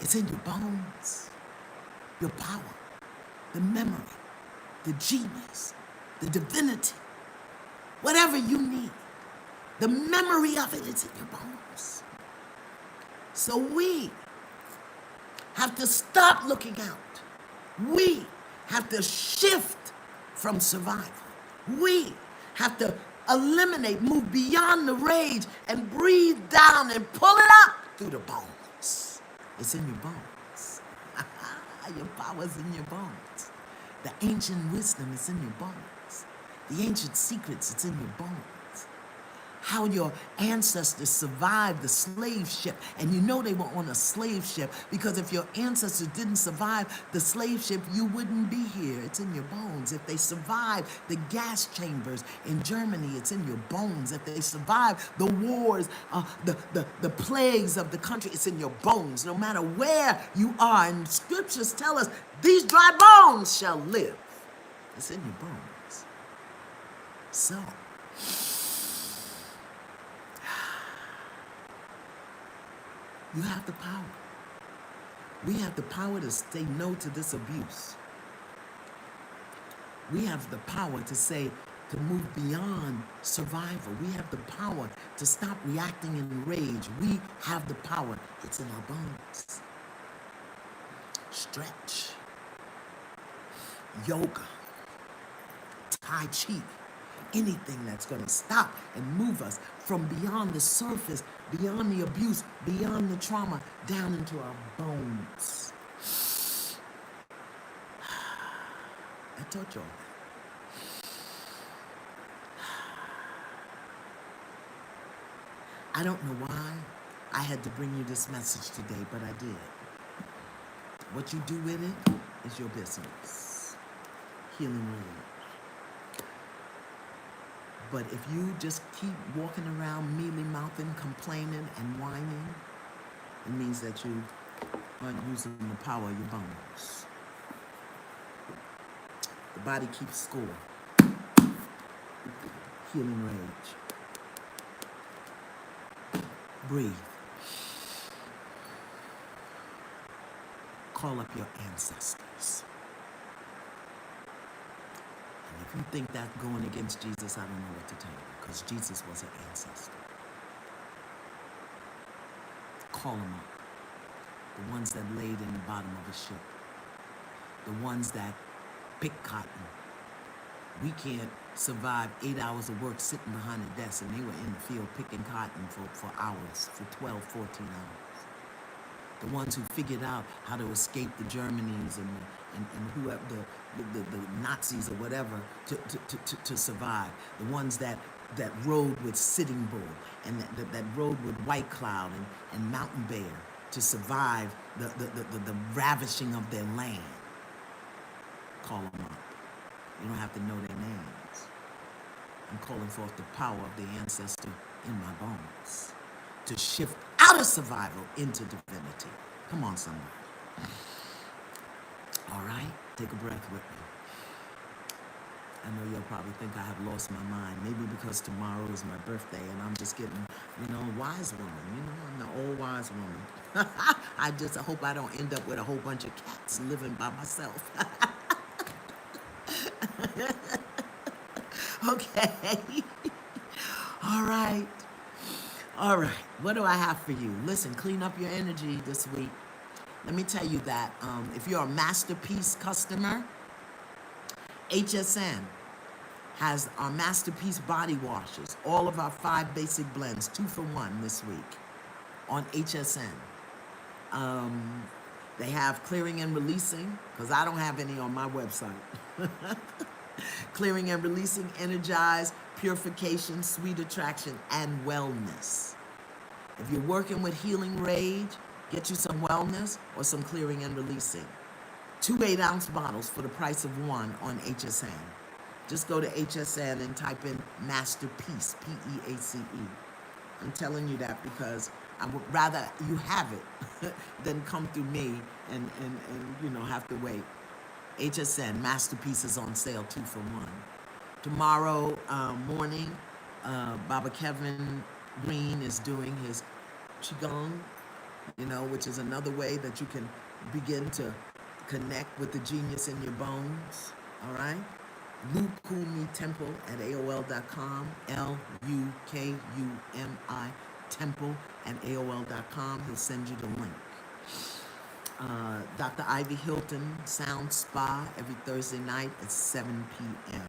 It's in your bones. Your power, the memory, the genius, the divinity, whatever you need. The memory of it is in your bones. So we have to stop looking out. We have to shift from survival. We have to eliminate, move beyond the rage and breathe down and pull it up through the bones. It's in your bones. Your power's in your bones. The ancient wisdom is in your bones. The ancient secrets, it's in your bones. How your ancestors survived the slave ship. And you know they were on a slave ship because if your ancestors didn't survive the slave ship, you wouldn't be here. It's in your bones. If they survived the gas chambers in Germany, it's in your bones. If they survived the wars, the plagues of the country, it's in your bones. No matter where you are. And scriptures tell us, these dry bones shall live. It's in your bones. So, you have the power. We have the power to say no to this abuse. We have the power to say, to move beyond survival. We have the power to stop reacting in rage. We have the power. It's in our bones. Stretch. Yoga. Tai Chi. Anything that's going to stop and move us from beyond the surface, beyond the abuse, beyond the trauma, down into our bones. I told y'all that. I don't know why I had to bring you this message today, but I did. What you do with it is your business. Healing Room. But if you just keep walking around mealy-mouthing, complaining, and whining, it means that you aren't using the power of your bones. The body keeps score. Healing rage. Breathe. Call up your ancestors. And if you think that's going against Jesus, I don't know what to tell you, because Jesus was an ancestor. Call them up. The ones that laid in the bottom of a ship. The ones that pick cotton. We can't survive 8 hours of work sitting behind a desk, and they were in the field picking cotton for hours, for 12, 14 hours. The ones who figured out how to escape the Germanys and whoever, the Nazis or whatever, to survive. The ones that rode with Sitting Bull and that rode with White Cloud and Mountain Bear to survive the ravishing of their land. Call them up. You don't have to know their names. I'm calling forth the power of the ancestor in my bones to shift out of survival into divinity. Come on, somebody. All right? Take a breath with me. I know you'll probably think I have lost my mind, maybe because tomorrow is my birthday and I'm just getting, wise woman. I'm the old wise woman. I hope I don't end up with a whole bunch of cats living by myself. Okay. All right. What do I have for you? Listen, clean up your energy this week. Let me tell you that if you're a Masterpiece customer, HSN has our Masterpiece body washes, all of our 5 basic blends, 2 for 1 this week on HSN. They have clearing and releasing, because I don't have any on my website. Clearing and releasing, energize, purification, sweet attraction, and wellness. If you're working with healing rage, get you some wellness or some clearing and releasing. 2 8-ounce bottles for the price of 1 on HSN. Just go to HSN and type in Masterpiece, P-E-A-C-E. I'm telling you that because I would rather you have it than come through me and have to wait. HSN, Masterpiece is on sale 2 for 1. Tomorrow morning, Baba Kevin Green is doing his Qigong, which is another way that you can begin to connect with the genius in your bones, all right? Lukumi Temple at AOL.com, Lukumi Temple at AOL.com. He'll send you the link. Dr. Ivy Hilton Sound Spa every Thursday night at 7 p.m.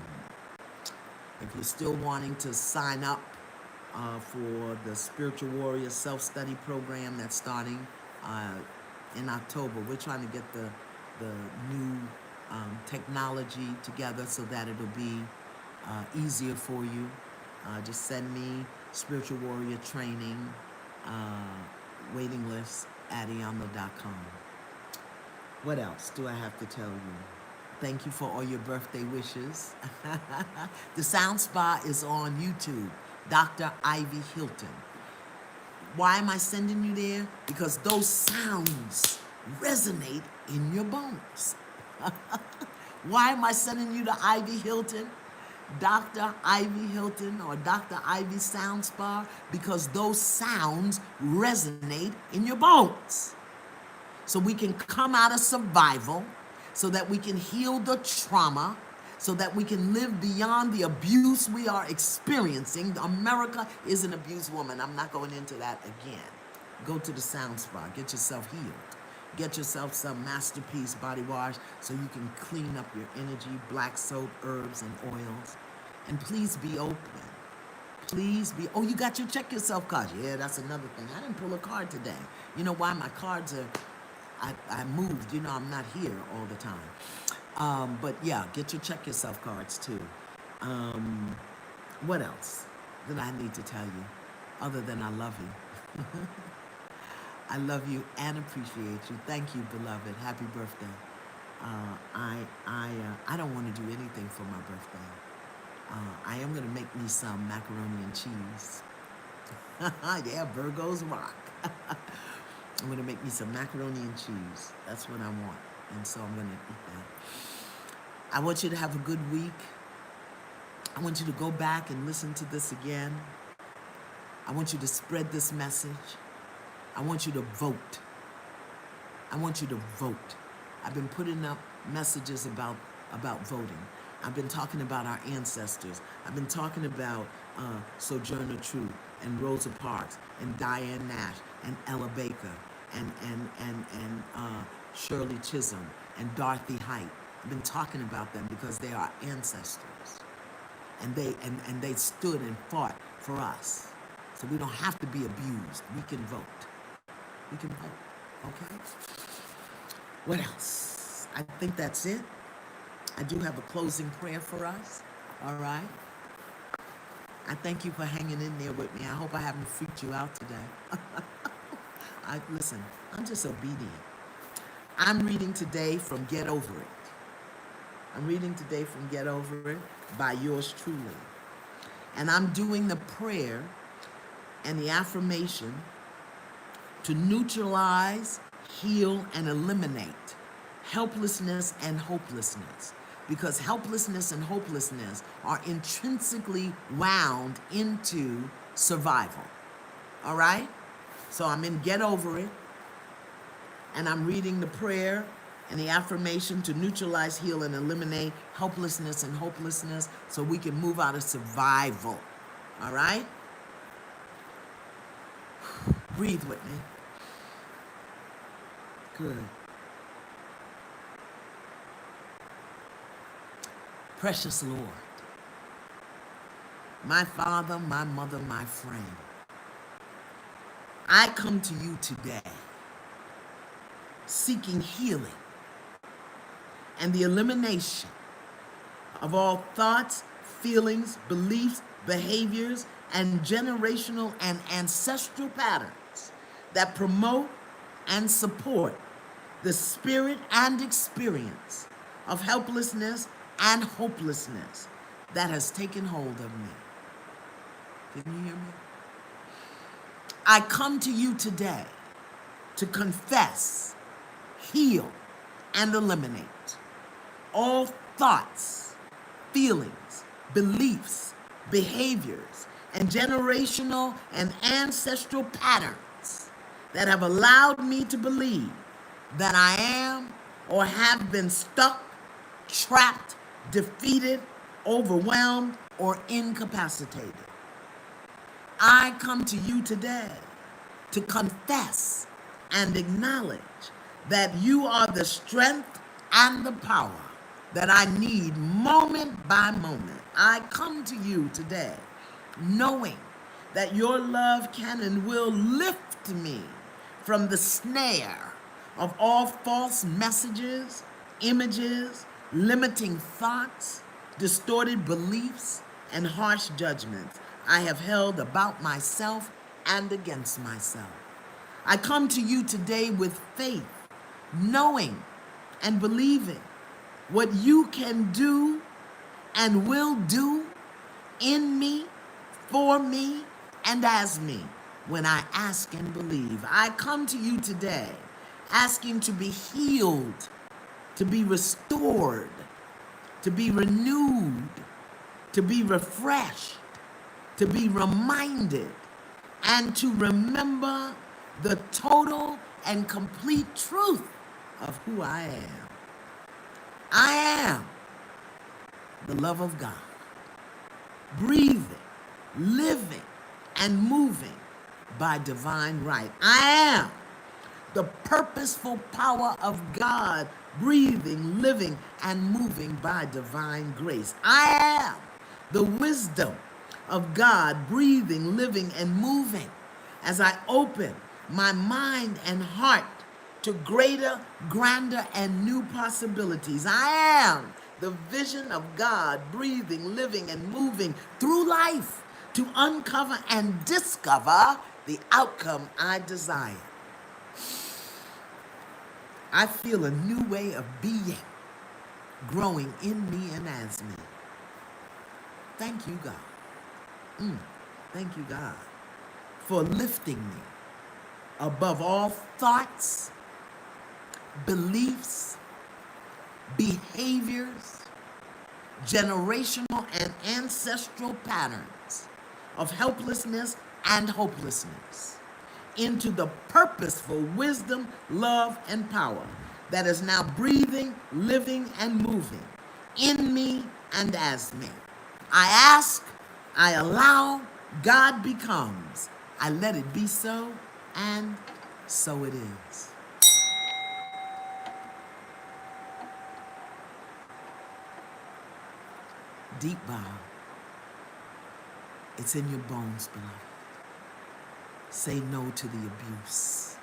If you're still wanting to sign up for the Spiritual Warrior Self-Study Program that's starting in October, we're trying to get the new technology together so that it'll be easier for you. Just send me Spiritual Warrior Training waiting list at Iyanla.com. What else do I have to tell you? Thank you for all your birthday wishes. The Sound Spa is on YouTube, Dr. Ivy Hilton. Why am I sending you there? Because those sounds resonate in your bones. Why am I sending you to Ivy Hilton? Dr. Ivy Hilton or Dr. Ivy Sound Spa? Because those sounds resonate in your bones. So we can come out of survival, so that we can heal the trauma, so that we can live beyond the abuse we are experiencing. America is an abused woman. I'm not going into that again. Go to the Sound Spa. Get yourself healed. Get yourself some Masterpiece body wash so you can clean up your energy, black soap, herbs, and oils. And please be open. Please be, oh, you got your check yourself card. Yeah, that's another thing. I didn't pull a card today. You know why? My cards are, I moved. I'm not here all the time. But yeah, get your check yourself cards too. What else did I need to tell you other than I love you? I love you and appreciate you. Thank you, beloved. Happy birthday. I don't want to do anything for my birthday. I am going to make me some macaroni and cheese. Yeah, Virgos rock. I'm going to make me some macaroni and cheese. That's what I want. And so I'm going to eat that. I want you to have a good week. I want you to go back and listen to this again. I want you to spread this message. I want you to vote. I want you to vote. I've been putting up messages about voting. I've been talking about our ancestors. I've been talking about Sojourner Truth and Rosa Parks and Diane Nash and Ella Baker and Shirley Chisholm and Dorothy Height. I've been talking about them because they are ancestors, and they stood and fought for us. So we don't have to be abused. We can vote. We can vote. Okay? What else? I think that's it. I do have a closing prayer for us. All right? I thank you for hanging in there with me. I hope I haven't freaked you out today. Listen, I'm just obedient. I'm reading today from Get Over It. I'm reading today from Get Over It by yours truly. And I'm doing the prayer and the affirmation to neutralize, heal, and eliminate helplessness and hopelessness. Because helplessness and hopelessness are intrinsically wound into survival. All right? So I'm in Get Over It, and I'm reading the prayer and the affirmation to neutralize, heal, and eliminate helplessness and hopelessness so we can move out of survival. All right? Breathe with me. Good. Precious Lord, my Father, my Mother, my friend, I come to you today seeking healing and the elimination of all thoughts, feelings, beliefs, behaviors, and generational and ancestral patterns that promote and support the spirit and experience of helplessness and hopelessness that has taken hold of me. Can you hear me? I come to you today to confess, heal, and eliminate all thoughts, feelings, beliefs, behaviors, and generational and ancestral patterns that have allowed me to believe that I am or have been stuck, trapped, defeated, overwhelmed, or incapacitated. I come to you today to confess and acknowledge that you are the strength and the power that I need moment by moment. I come to you today knowing that your love can and will lift me from the snare of all false messages, images, limiting thoughts, distorted beliefs, and harsh judgments I have held about myself and against myself. I come to you today with faith, knowing and believing what you can do and will do in me, for me, and as me when I ask and believe. I come to you today asking to be healed, to be restored, to be renewed, to be refreshed, to be reminded, and to remember the total and complete truth of who I am. I am the love of God, breathing, living, and moving by divine right. I am the purposeful power of God, breathing, living, and moving by divine grace. I am the wisdom of God, breathing, living, and moving as I open my mind and heart to greater, grander, and new possibilities. I am the vision of God, breathing, living, and moving through life to uncover and discover the outcome I desire. I feel a new way of being growing in me and as me. Thank you, God. Thank you, God, for lifting me above all thoughts, beliefs, behaviors, generational and ancestral patterns of helplessness and hopelessness into the purposeful wisdom, love, and power that is now breathing, living, and moving in me and as me. I ask, I allow, God becomes. I let it be so, and so it is. Deep bow. It's in your bones, beloved. Say no to the abuse.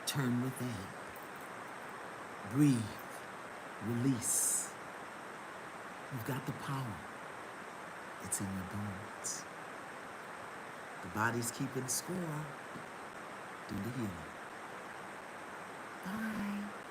Turn within. Breathe. Release. You've got the power. It's in your bones. The body's keeping score. Do the healing. Bye.